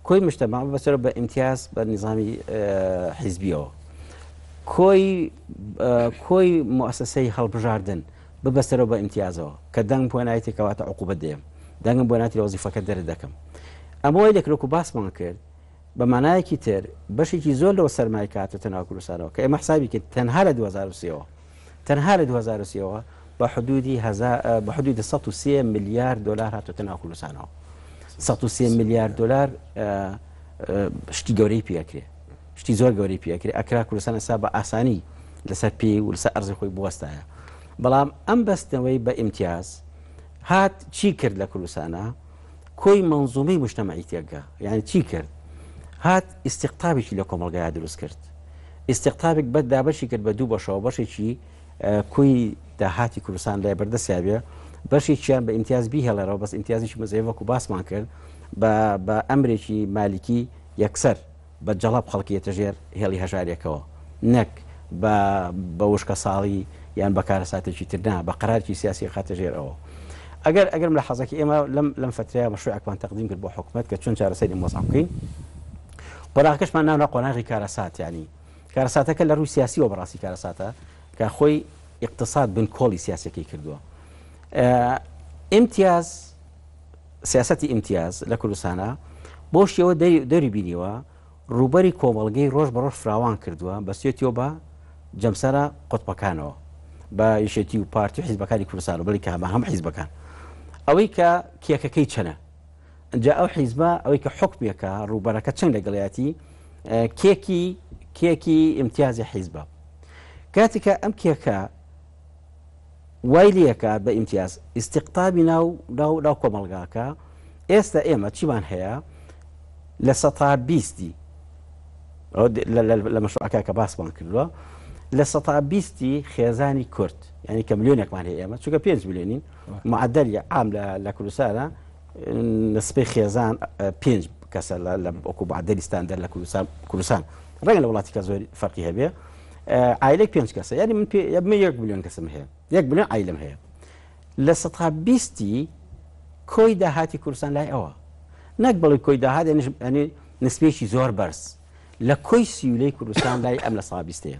کۆی مجتەمع بەبەستەرەوە بە ئیمتیاز بە نظامی حیزبیەوە کۆی مؤسسەی هەڵبژاردن ببەستەرەوە بە ئیمتیازەوە کە دەنگ بۆ نایەتی کەواتە عقوبەت دێم دەنگم بۆ ناتی لە وەزیفەکە دەرە دەکەم ئەمەوەی لەکرۆک و باسمان کرد بە مانایەکی تر بەشێکی زۆر لەوە سەرمای کاتە ناو کوردستانەوە کە ئێمە حسابی کرد تەنها لە 2023ەوە تەنها لە 2023ەوە بە حدودی 130 میلیارد دلار هاتوتە ناو کوردستانەوە 130 میلیارد دلار شتی گەورەی پێکرێ شتی زۆر گەورەی پێکرێ ئەکرا کوردستان ئێستا بە ئاسانی لەسەر پێی و لەسەر ئەرزی خۆی بوەستایە بەڵام ئەم بەستنەوەی بە ئیمتیاز هات چی کرد لە کوردستانە کۆی منزومەی مجتەمعی تێگا یعنی چی کرد هات استیقطابێکی لە کۆمەڵگەیە دروست کرد استیقطابێک بەدابەشی کرد بە دوو بەشەوە بەشێکی کۆی داهاتی کوردستان لای بەردەستیابێ بەشێکیان بە ئیمتیاز بیهێڵەرەوە بەس ئیمتیازێکی مەزەیە وەکو باسمان کرد بە ئەمرێکی مالیکی یەکسەر بە جەڵاب خەڵکیەتە ژێر هێڵی هەژارێکەوە نەک بە وشکە ساڵی یان بە کارەساتێکی ترنا بە قەرارکی سیاسی خاتە ژێرەوە ئەگەرم لە حەزەکی ئێمە لەم فترەیە مەشروعێکمان تەقدیم کرد بۆ حکومەت کە چۆن چارەسەری ئەم وەزع بکەین قۆناغەکەشمان ناونا قۆناغی کارەسات یعنی کارەساتەکە لە ڕووی سیاسیەوە بەڕاستی کارەساتە کە خۆی اقتصاد بن کۆڵی سیاسەکەی کردووە ئیمتیاز سیاسەتی ئیمتیاز لە کوردستانە بۆ شێوە دەری بینیوە ڕوبەری کۆمەڵگەی ڕۆژ بە ڕۆژ فراوان کردووە بەستێتیەوە بە جەمسەرە قوتبەکانەوە بە یەشێتی و پارتی و حیزبەکانی کوردستان و بڵی کە هەم حیزبەکان ئەوەی کە کێکەکەی چەنە ئەجا ئەو حیزبە ئەوەی کە حکمێکە ڕوبەرەکە چەند لەگەڵایەتی کێکی ئیمتیازی حیزبە کاتێکە ئەم کێکە وای لەکە بە ئیمتیاز ئیستیقطابی ناو کۆمەڵگاکە ئێستا ئێمە چیمان هەیە لە 120 لە مەشروعەکە کە باسمان کردووە لە 120 خێزانی کورد یعنی کە ملیۆنێکمان هەیە ئێمە چونکە 5 ملیۆنین معدەلی عام لە کوردستانە نسبەی خێزان 5 کەسە لە وەکو معدەلی ستاندەر لە کوردستان ڕەنگە لە وڵاتی کە زۆر فەرقی هەبێ عائلەی 5 کەسە یعنی من 1 ملیۆن کەسم هەیە 1 ملیۆن عائلەم هەیە لە 120 کۆی داهاتی کوردستان لای ئەوە نەک بڵی کۆی داهات ینی نسبێکی زۆر بەرز لە کۆی سیولەی کوردستان لای ئەم لە 120ەیە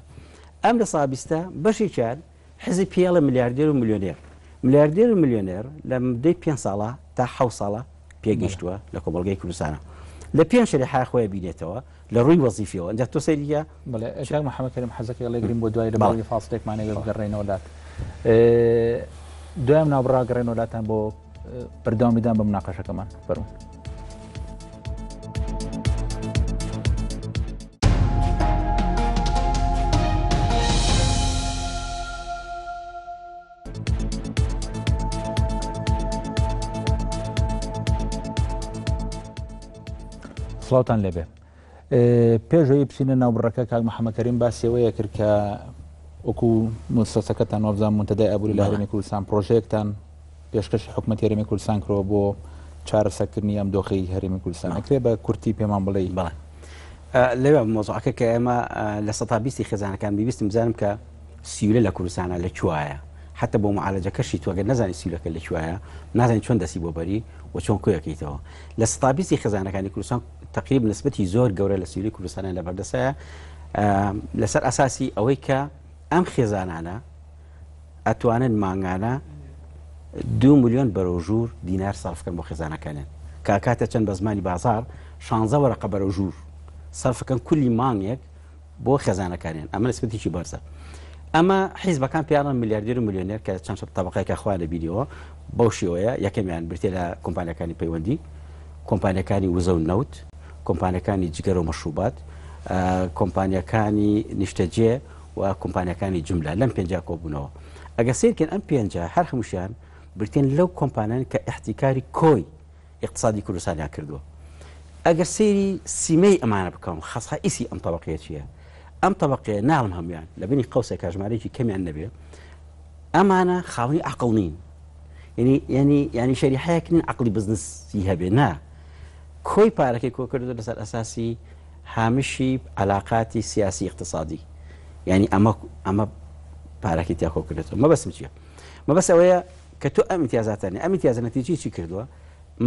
ئەم لە 120 بەشێکیان حزی پێڵە ملیاردێر و ملیۆنێر ملیاردێر و ملیۆنێر لە مدەی 5 ساڵە تا 7 ساڵە پێگەیشتووە لە کۆمەڵگەی کوردستانە لە 5 شەریحای خۆیان بینێتەوە لە ڕووی وەزیفەوە ئەنجا تۆ سەیریە بەڵێ محەممەد کەریم حەزەکەی لێگرین بۆ دوای لەبارەی فاستێکمانەوە بگەڕێنەوە وڵات دوام ناوبڕاگەڕێن وڵاتان بۆ بەردەوامیدان بە مناقەشەکەمان فەرموو سڵاوتان لێبێ پێشەوەی بچینە ناوبڕەکە کاک محەممەد کەریم باسیەوەیە کرد کە وەکو مؤسسەکەتان وابزان منتەدای ئابووری لە هەرێمی کوردستان پرۆژەیەکتان پێشکەشی حکوومەتی هەرێمی کوردستان کرۆ بۆ چارەسەرکردنی ئەم دۆخەی هەرێمی کوردستان ئەکرێ بە کورتی پێمان بڵێ بەڵێ لەوێ مۆزوعەکە کە ئێمە لە 120 خێزانەکان بیستم بزانم کە سیولە لە کوردستانە لە کوایە حتى بۆ معالەجەکەشی توگە نزانی سیولەکە لە کوایە نازانی چۆن دەسی بۆ بەری و چۆن کۆیەکەیتەوە لە 120 خێزانەکانی کوردستان تقریبا نسبەتی زۆر گەورە لە سیولی کوردستانە لە بەردەسایە لەسەر ئاساسی ئەوەی کە ئەم خێزانانە ئەتوانن مانگانە 2 ملیۆن بەرەوژوور دینار سەرفکەن بۆ خێزانەکانیان کاکاتە چەند بە زمانی بازار 16 وەرەقە بەرەوژوور سەرفەکەن کولی مانگێک بۆ خێزانەکانیان ئەمە نسبەتیی بەرزە ئەمە حیزبەکان پیاڕن میلیاردێر و میلیۆنێر کە چەند تەبقەیەکە خوا لە بیریەوە بەو شێوەیە یەکەمیان برتێ لە کۆمپانیەکانی پەیوەندی کۆمپانیەکانی وزە و نەوت کۆمپانیەکانی جگەر و مەشروبات کۆمپانیەکانی نیشتەجێ و کۆمپانیەکانی جملە لەم پێنج کۆبوونەوە ئەگە سیرکن ئەم پێنج هەر هەمووشیان برتێن لەو کۆمپانیان کە احتیکاری کۆی اقتصادی کوردستانیان کردووە ئەگەر سێری سیمەی ئەمانە بکەم خەسائیسی ئەم تەبقەیە چییە ئەم تەبقەیە ناڵم هەمویان لە بینی قەوسێک کاژمارێکی کەمیان نەبێ ئەمانە خاوەنی عەقڵ نین ینی شەریحەیەک نین عەقڵی بزنسی هەبێ نا کۆی پارەکەی کۆ کردو لەسەر ئەساسی هامشی علاقاتی سیاسی اقتصادی ینی ئەمە پارەکەی تیا کۆ کردێتەوە مەبەستم چییە مەبەست ئەوەیە کە تۆ ئەم امتیازاتانی ئەم امتیازە نەتیجەی چی کردووە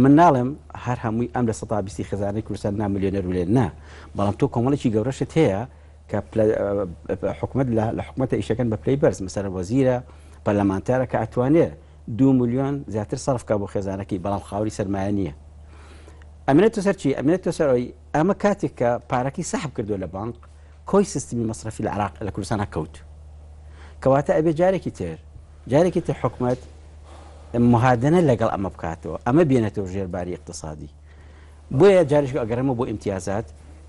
من ناڵێم هەر هەمووی ئەم لە 120 خێزانەی کوردستان نا ملیۆنەر ولێن نا بەڵام تۆ کۆمەڵێکی گەورەشت هەیە کە حکومت لە حکومەتە ئیشەکەن بە پلەی بەرز مەسەر وەزیرە پەرلەمانتارە کە ئەتوانێت 2 ملیۆن زیاتر سەرفکە بۆ خێزانەکەی بەڵام خاوری سەرمایە نییە ئەمێنێتە سەر چی ئەمێنێتە سەرەوەی ئەمە کاتێک کە پارەکەی سەحب کردووە لە بانک کۆی سیستمی مەصرفی لە عێراق لە کوردستان کەوت کەواتە ئەبێ جارێکی تر حکومەت مهادنە لەگەڵ ئەمە بکاتەوە ئەمە بێنێتەوە ژێرباری اقتصادی بۆیە جارێک ئەگەرمە بۆ امتیازات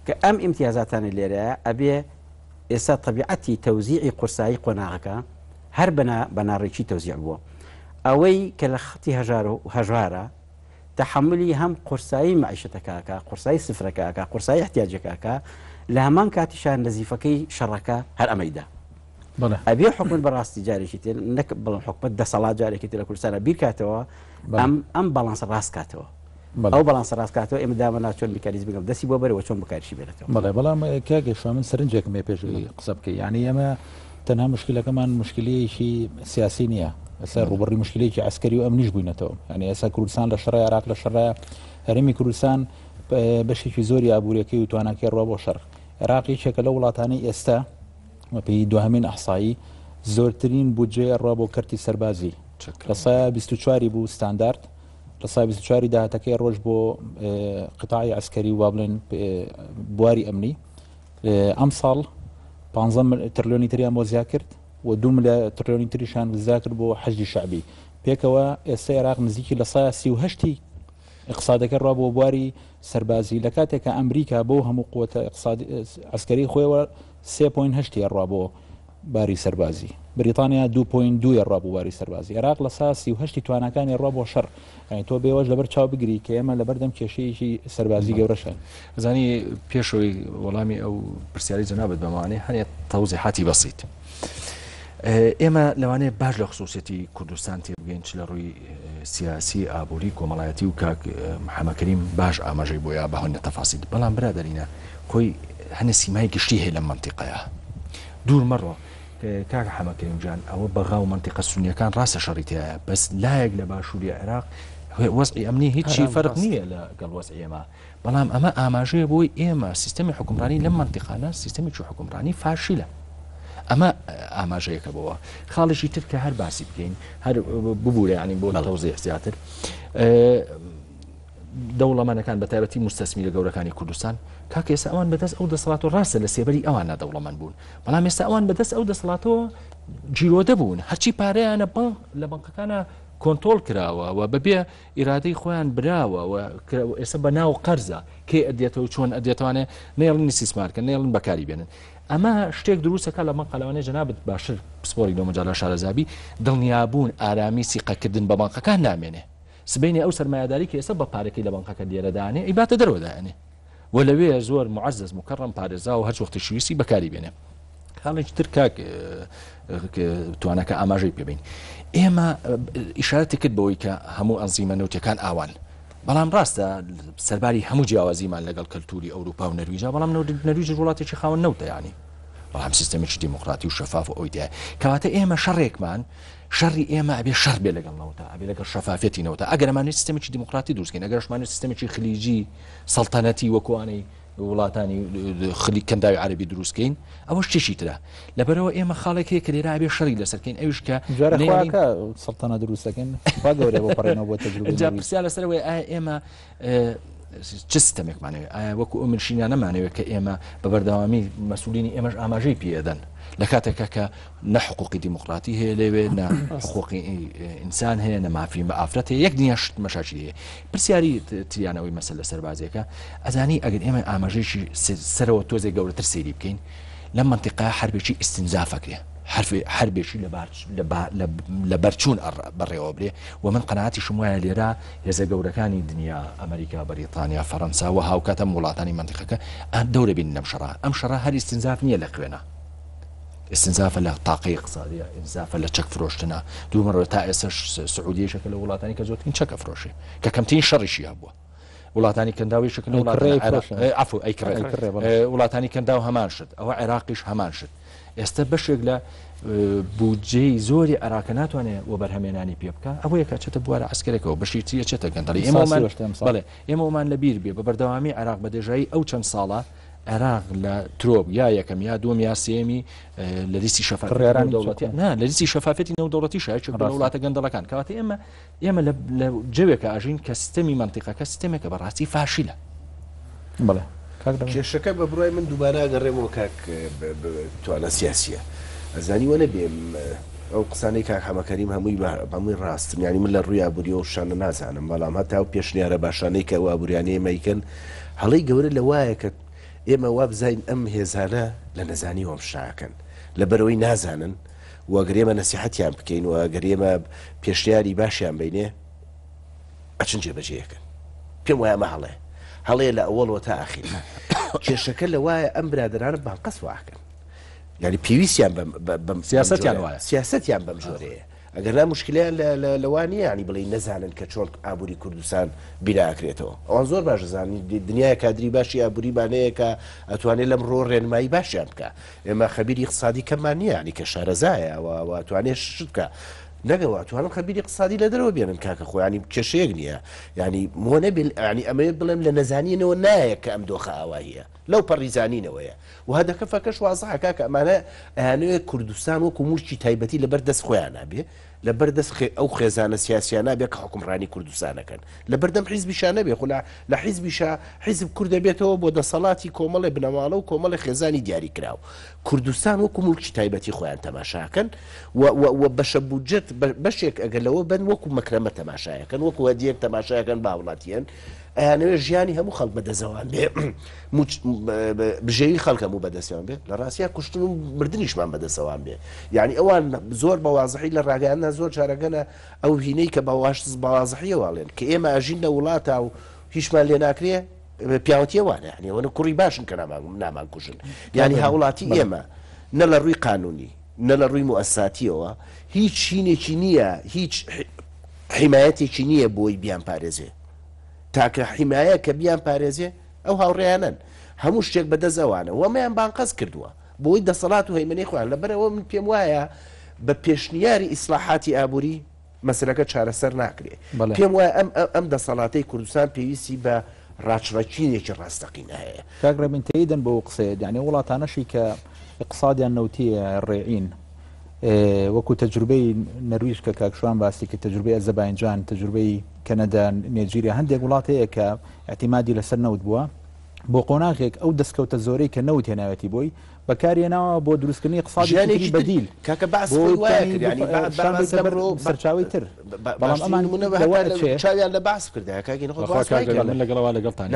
کە ئەم امتیازاتانی لێرەیە ئەبێ ئێستا طبیعەتی تەوزیعی قورسایی قۆناغەکە هەر بەناڕێکی تەوزیع بووە ئەوەی کە لە خەتی هەژارە تحملی هەم قورسایی معیشەتەکەکە قورسایی سفرەکەکە قورسایی احتیاجەکەکە لە هەمان کاتیشان نزیفەکەی شەڕەکە هەر ئەمەیدا ئەبێ حکومت بەڕاستی جارێکی تر نەک بەڵام حکومت دەسەڵات جارێکی تر لە کوردستانە بیرکاتەوە ئەم بەڵانسە ڕاست کاتەوە ئەو بەڵانسە ڕاستکاتەوە ئێمە دامەنا چۆن میکانیزم بگەم دەستی بۆ بەرەوە چۆن بەکارشی بێنێتەوە بەڵێ بەڵام کاگەشە من سەرنجێکم بێ پێش قسە بکەی یعنی ئەمە تەنها مشکلەکەمان مشکلەیەکی سیاسی نییە ئەسا ڕوبڕی مشکلەیەکی عسکەری و ئەمنیش بووینەتەوە ینی ئێستا کوردستان لە شەڕای عێراق لە شەڕای هەرێمی کوردستان بەشێکی زۆری ئابوووریەکەی و تواناکەی ڕوا بۆ شەڕ عێراق یەکێکە لە وڵاتانەی ئێستا پێی دوهەمین ئەحسایی زۆرترین بودجێ ڕوا بۆ کەرتی سەربازی لە سایە 24 بوو ستاندارد لە سای 24 داهاتەکەی ڕۆژ بۆ قتاعی عسکەری و بڵێن بواری ئەمنی ئەم ساڵ 15 تریلیۆنی تریان بۆ زیا کرد و 2 تریلیۆنی تریشان زیا کرد بۆ حەجی شعبی پێکەوە ئێستا عێراق نزیکی لە سایە 38 اقتصادەکە ڕوا بۆ بواری سەربازی لە کاتێکە ئەمریکا بۆ هەموو قوتە عسکەری خۆیەوە 3.8 ڕوا بۆ باری سەربازی بریتانیا 2.2 ڕوا بۆ باری سەربازی عێراق لە سا 38 توانەکانی ڕوا بۆ شەڕ تۆ بێوەش لەبەر چاو بگری کە ئێمە لەبەردەم کێشەیەکی سەربازی گەورەشە زانی پێشەوەی وەڵامی ئەو پرسیاری جەنابەت بەمانێ هەنێت تەوزیحاتی بەسیط ئێمە لەوانەیە باش لە خصوصیەتی کوردستان تێبگەین چ لە ڕووی سیاسی ئابووری کۆمەڵایەتی و کاک محەممەد کەریم باش ئاماژەی بۆیە بەهۆنە تەفاسیل بەڵام برادەرینە خۆی هەنە سیمای گشتی هەیە لە منتیقەیە دوور مەڕۆ کاک محەممەد کەریم جان ئەوە بەغا و منتیقە سونیەکان ڕاستە شەڕیتەیە بەس لایەک لە باشووری عێراق وەزعی ئەمنی هیچی فەرق نییە لەگەڵ وەزعی ئێمە بەڵام ئەمە ئاماژەیە بۆی ئێمە سیستەمی حکومڕانی لەم منتیقانە سیستەمی حکومڕانی فاشیلە ئەمە ئاماژەیەکە بەوە خاڵشی تر کە هەر باسی بکەین هەر ببوورە ینی بۆ تەوزیع زیاتر دەوڵەمەندەکان بە تایبەتی مستەسمی لە گەورەکانی کوردستان کاکە ئێستا ئەوان بەدەست ئەو دەسەڵات و ڕاستە لە سێبەری ئەوان نادەوڵەمەند بوون بەڵام ئێستا ئەوان بەدەست ئەو دەسەڵاتەوە جیرۆدە بوون هەرچی پارەیانە لە بەنکەکانە کۆنتۆل کراوە و بەبێ ئیرادەی خۆیان براوە و ئێستا بە ناو قەرزە کێ ئەدێتەوە چۆن ئەدێتوانێت نێڵنی سیسمارکە نێڵن بەکاری بێنن ئەمە شتێک دروستەکە لە مەقالەوانەی جەنابەت باشتر پسپۆری لەو مەجاالە شارەزابی دڵنیابوون ئارامی سیقەکردن بە بانکەکان نامێنێ سبینی ئەو سەرمایه‌داری کە ئێستا بە پارەکەی لە بانکەکە لێرەدانێ ئیباتە دەرەوەدایانێ و لەوێ زۆر معزز مکەڕم پارێزا و هەر وەختی شویسی بەکاری بێنێ خاڵێکی تر کاک توانەکە ئاماژەی پێبین ئێمە ئیشارەتی کرد بەوەی کە هەموو ئەنزیمە نەوتەکان ئاوان بەڵام ڕاستە سەرباری هەموو جیاوازیمان لەگەڵ کەلتوری ئەوروپا و نەرویجا بەڵام نەرویج وڵاتێکی خاوەن نەوتە ینی بەڵام سیستەمێکی دیموکراتی و شەفاف و ئەوی دایە کەواتە ئێمە شەڕێکمان شەڕی ئێمە ئەبێ شەڕ بێ لەگەڵ نەوتە ئەبێ لەگەڵ شەفافەتی نەوتە ئەگەرمانێت سیستەمێکی دیموکراتی دروستکەین ئەگەرشمانێت سیستەمێکی خلیجی سەڵتەنەتی وەکوانەی وڵاتانی خلی کەنداوی عەربی دروستکەین ئەوە شتێکی ترە لەبەرەوە ئێمە خاڵێک هەیە کە لێرە ئەبێ شەڕی لەسەرکەین ئەویش کە سەڵتەنە دروستەکەین با گەورە بۆ پەڕێنەوە بۆ تەجروبە پرسیار لەسەرەوەی ئایا ئێمە چ سیستەمێکمانەوێت ئایا وەکو ئەو منشینانەمانەوێت کە ئێمە بە بەردەوامی مەسئولینی ئێمەش ئاماژەی پێدەن لە کاتێکە کە نە حقوقی دیموکراتی هەیە لەوێ نە حقوقی ئینسان هەیە نە مافی ئافرەت هەیە یەک دنیاشت مەشاکی هەیە پرسیاری تریانەوەی مەسەل لە سەربازێکە ئەزانی ئەگەر ئێمە ئاماژەیەکی سەرەوە تۆزێک گەورەتر سەیری بکەین لە منتیقا حربێکی ئستینزافەکرێ حربێکی لە بەرچوون بەڕێوە برێ و من قەناعەتیشم وایە لێرە هێزە گەورەکانی دنیا ئەمریکا بەریتانیا فەڕەنسا و هاوکاتە وڵاتانی منتیقەکە ئەم دەورە بین لەم شەڕە ئەم شەڕە هەر ئستینزاف نییە لە خوێنە استنزافە لە تاقی اقتصادیە ئستنزافە لە چەک فرۆشتنە دوومەڕۆ تا ئێستا سعودیەشەکە لە وڵاتانی کە زۆرترین چەکە فرۆشێ کە کەمترین شەڕیشی هەبووە وڵاتانی کەنداوی شکل عفو وڵاتانی کەنداو هەمان شت ئەوە عێراقیش هەمان شت ئێستا بەشێک لە بودجەی زۆری عێراق ناتوانێت وە بەرهەمێنانی پێ بکە ئەوەیە کە چێتە بوارە عسکرێکەوە بەشی چیە چێتە گەندەڵی ئێمەمان لەبیر بێ بە بەردەوامی عێراق بە دێژایی ئەو چەند ساڵە عێراق لە ترۆب یا یەکەم یا دوم یا سێمی لە لیستی شەفافێتی دەوڵەتی لە لیستی شەفافێتی نێودەوڵەتی شایەت لە وڵاتە گەندەڵەکان کەواتە ئێمە لە جەوێکە ئاژین کە سیستەمی منتیقەکە سیستەمێکە بەڕاستی فاشیلە بڵێ کێشەکە بە بڕای من دووبارە گەڕێمەوە کاک توانە سیاسیە ئەزانی وە نەبێم ئەو قسانەی کاک حەمەکەریم هەمووی ڕاستن ینی من لە ڕووی ئابووریەوە شانە نازانم بەڵام هەتا و پێشنیارە باشانەی کە ئابووریانەیە مەیکەن هەڵەی گەورە لە وایە کە ئێمە وا بزین ئەم هێزانە لە نەزانی وەم شاکەن لەبەرەوەی نازانن وەگەرێمە نەسیحەتیان بکەین و ئەگەرێمە پێشنیاری باشیان بینێ ئەچن جێبەجێەکەن پێم وایە ئەمە هەڵەیە لە ئەوڵەوە تا ئاخیر کێشەکە لە وایە ئەم برادرانە بانقەس واکەن یعنی پێویستیان بەم سیاستیان وایە سیاستیان بەم جۆرەیە ئەگەر لا مشکلیان لەوانە ینی بڵێ نەزانن کە چۆن ئابووری کوردستان بیراکرێتەوە ئەوان زۆر باش زانانی دنیای کادری باشی ئابووری بانەیە کە ئەتوانێت لەم ڕۆ ڕێنمایی باشیان بکە ئێمە خەبیری اقتصادی کەممان نییە ینی کە شارەزایە ئەوە توانێت شت بکە نەگەوە توانم خەبیری اقتصادی لە دەرەوە بێنن کاکە خۆیانی کێشەیەک نییە ینی مۆنە ینی ئەمەیە بڵێم لە نەزانینەوە نایە کە ئەم دۆخە ئاواییە لەو پەڕیزانینەوەیە و هەدەکە فەکەش وازەحە کاکە ئەمانە ئەیانەوێت کوردستان وەکو موشتی تایبەتی لەبەر دەست خۆیان نابێ لەبەر دەست ئەو خێزانە سیاسیانە بێ کە حکومڕانی کوردستانەکەن لەبەردەم حیزبیشانە بێ خۆ لە حیزبیشە حیزب کوورد دەبێتەوە بۆ دەسەڵاتی کۆمەڵی بنەماڵە و کۆمەڵی خێزانی دیاری کراوە کوردستان وەکو مولکی تایبەتی خۆیان تەماشاکەن و بەشە بودجەت بەشێک ئەگەر لەوە بن وەکو مەکرەمە تەماشایەکەن وەکو هەدیەک تەماشایەکەن باوڵاتیان ئەیانەوێ ژیانی هەموو خەڵک بەدەزەوان بێ بژێوی خەڵکەم و بەدەستیان بێت لە ڕاستیا کوشتن و مردنیشمان بەدەسەوان بێ یعنی ئەوان زۆر بەوازحی لە ڕاگەیانە زۆر جارەگەنە ئەو هینەی کە بەواشت بەوازحیەوەڵێن کە ئێمە ئاژین لە وڵاتە و هیچمان لێ ناکرێ پیاوەتیەوانە ینی ئەوە کوڕی باشن کە نامان کوژن ینی هاوڵاتی ئێمە نە لە ڕووی قانونی نە لە ڕووی موەسساتیەوە هیچ شینێکی نییە هیچ حیمایەتێکی نییە بۆی بیان پارێزێ تاکە حیمایە کە بیان پارێزێ ئەو هاوڕێیانن هەموو شتێک بەدەزەوانە وەمەیان بانقەز کردووە بۆی دەسەڵات و هەیمنەی خۆیان لەبەرەوە من پێم وایە بە پێشنیاری ئیسلاحاتی ئابووری مەسلەکە چارەسەر ناکرێ پێم وایە ئەم دەسەڵاتەی کوردستان پێویستی بە ڕاچڕەچینێکی ڕاستەقینە هەیە کاگرە تەیدن بۆ قسەیە یعنی وڵاتانەشی کە اقتصادیان نەوتیە ڕێعین وەکو تەجروبەی نەرویج کە کاکشوان باسی کە تەجروبەی ئەزەربایجان تەجروبەی کەنەدا نێجیریا هەندێک وڵاتەیە کە اعتیمادی لەسەر نەوت بووە بۆ قۆناغێک ئەو دەستکەوتە زۆرەی کە نەوت هێناوەتی بۆی بەکارهێناوە بۆ دروستکردنی اقتصادی بەدیل کاکە سەرچاوی تر بەڵام ئەمان چاویان لە باس کردە لەگەڵەوە لەگەڵتان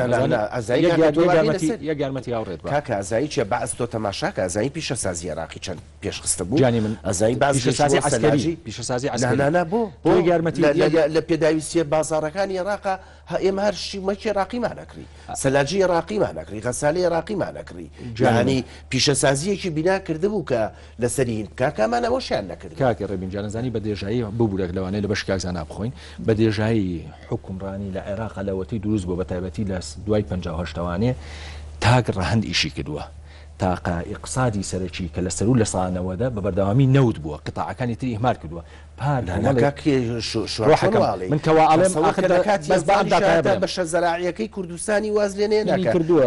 یارمەتی هاوڕێت کاکە ئازایی چێ باس تۆ تەماشاکە ئازایی پیشە سازی عێراقی چەند پێشخستە بوو جانی من ئازایی پیشەسازی عسکەری پیشەسازی عسکەری بۆ یارمەتی لە پێداویستیە بازاڕەکانی عێراق ئێمە هەر شیمەکی عێراقیمان نەکری سەلاجی عێراقی مانەکری غەسالی عێراقی مانەکری یعنی پیشەسازیەکی بینا کردبوو کە لەسەرین کاکامان ئەوەشیان نەکرد کاکە ڕێبینجانەزانی بە دێژایی ببوورێک لەوانەیە لە بەش کاکزانە بخۆین بە دێژایی حکومڕانی لە عێراق لەوەتی دروست بۆ بە تایبەتی لە دوای 58وانێ تاک ڕەهەند ئیشی کردووە تاقا ئیقتصادی سەرەکی کە لە سەر و لە ساڵانەوەدا بە بەردەوامی نەوت بووە قطاعەکانی تری ئیهمال کردووە من کەواڵێم بەشە زەراعیەکەی کوردستانی واز لێنێ کردووە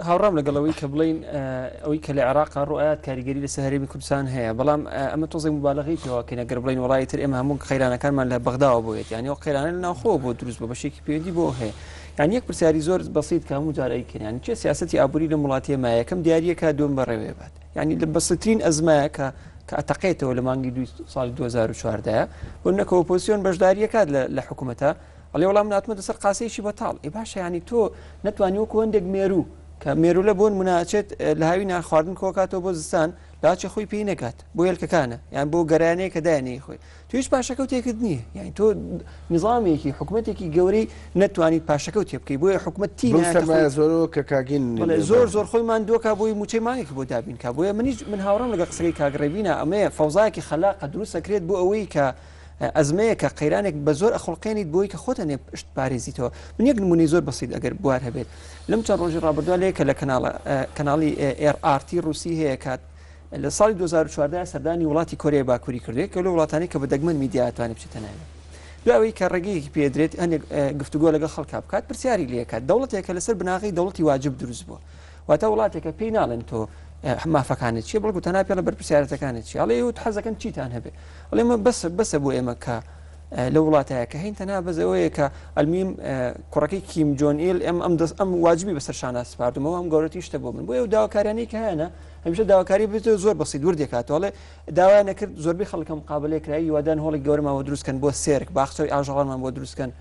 هاوڕام لەگەڵەوەی کە بڵین ئەوەی کە لە عێراق ڕوئات کاریگەری لە سەهرێمی کوردستان هەیە بەڵام ئەمە تۆزی مبالغی پێوەکەین ئەگەر بڵین وڵای تر ئێمە هەموو خەیرانەکانمان لە بەغداوە بۆیێت یانی ئەو خەیرانە لە ناوخۆ بۆ دروست بۆ بەشێکی پەیوەندی بۆ هەیە یعنی یەک پرسیاری زۆر بەسیط کە هەموو جارەی کردیان چه سیاسەتی ئابووری لە وڵاتی ما یەکەم دیاریەکە دوم بەڕێوێ بات یعنی لە بەسەترین ئەزمایە کە ئەتەقێتەوە لە مانگی ساڵی 2014 بۆ نەکە ئۆپۆزیسیۆن بەشداریەکات لە حکوومەتە ئەڵێ وەڵام ناتمە دەسەر قاسەیەکی بەتاڵ ئی باشە ینی تۆ نەتوانی وەکو هەندێک مێرو کە مێرو لە بۆن مناچێت لە هاوی ناخواردن کۆکاتەوە بۆ زستان لاچە خۆی پێی نەکات بۆ هێلکەکانە یان بۆ گەرانەیە کە دایانەی خۆی تویش پاشەکەوتێکت نییە یعنی تۆ نظامێکی حکوومەتێکی گەورەی نەتوانیت پاشەکەوت تێ بکەی بۆیە حکوومەتی زۆر کە کاگین زۆر خۆیمان دۆکا بۆی موچەی مانێک بۆ دابین کا بۆیە من هاوڕام لەگە قسەی کاگڕێبینە ئەمەیە فەوزایەکی خەلاقە دروست سەکرێت بۆ ئەوەی کە ئەزمەیە کە قەیرانێک بە زۆر ئەخڵقێنیت بۆی کە خۆتەنێ پشت پارێزیتەوە من یەک نمونەی زۆر بەسیط ئەگەر بوار هەبێت لەم چەند ڕۆژی ڕابردووە لێ کە لە کەناڵی RT رووسی هەیە کات لە ساڵی 2014 سەردانی وڵاتی کۆریای باکووری کردوێت کە لە وڵاتانی کە بە دەگمەن میدیاتوانێت بچێتە ناوێت دوایی کە ڕێگەیەکی پێدرێت هەندێک گفتوگۆ لەگەڵ خەڵکا بکات پرسیاری لێکات دەوڵەتێکە لەسەر بناغی دەوڵەتی واجب دروست بووە واتە وڵاتێکە پێی ناڵێن تۆ مافەکانت چیە بڵکو تەنها پێ لە بەرپرسیارەتەکانت چی ئەڵێ وت حەزەکەن چیتان هەبێ ئەڵێ مە بەسە بۆ ئێمە کە لە وڵاتەیە کە هین تەنها بەزەوەیە کە ئەلمیم کوڕەکەی کیم جۆن ئیل ئەم واجبی بەسەر شانە سپاردمەوە ئەم گەورەتی شتە بۆ من بۆ ئەو داواکارانەی کە هەیەە هەمیشە داواکاری بێت زۆر بەسیط وردێکاتەوەڵێ داوای نەکرد زۆربەی خەڵکەم قابلێکرایی وادان هۆڵی گەورەمەوە دروستکەن بۆ سێرک باخچەوەی ئاژەڵانمان بۆ دروستکەن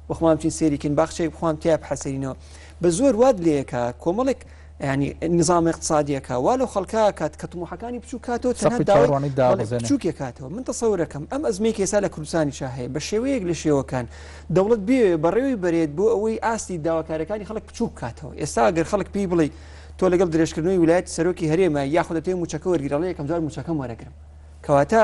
بخوام چین سێریکن باخچەی بخوام تیا بحەسەرینەوە بە زۆر واد لەیەکە کۆمەڵێک ینی نظام اقتصادیەکە وا لەو خەڵکا کات کە تومحەکانی بچوو کاتەوە بچووکێ کاتەوە من تەسەورەکەم ئەم ئەزمەی کێسا لە کوردستانی هەیە بە شێوەیەک لە شێوەکان دەوڵەت بێ بەڕێوی بەرێت بۆ ئەوەی ئاستی داواکارەکانی خەڵک بچوو کاتەوە ئێستا گەر خەڵک پێی بڵێ تۆ لەگەڵ درێژکردنەوەی ویلایەتی سەرۆکی هەرێمە یاخودە تێ موچەکە وەرگیرەڵەیە یەکەم جار موچەکەم وەرەگرم کەواتە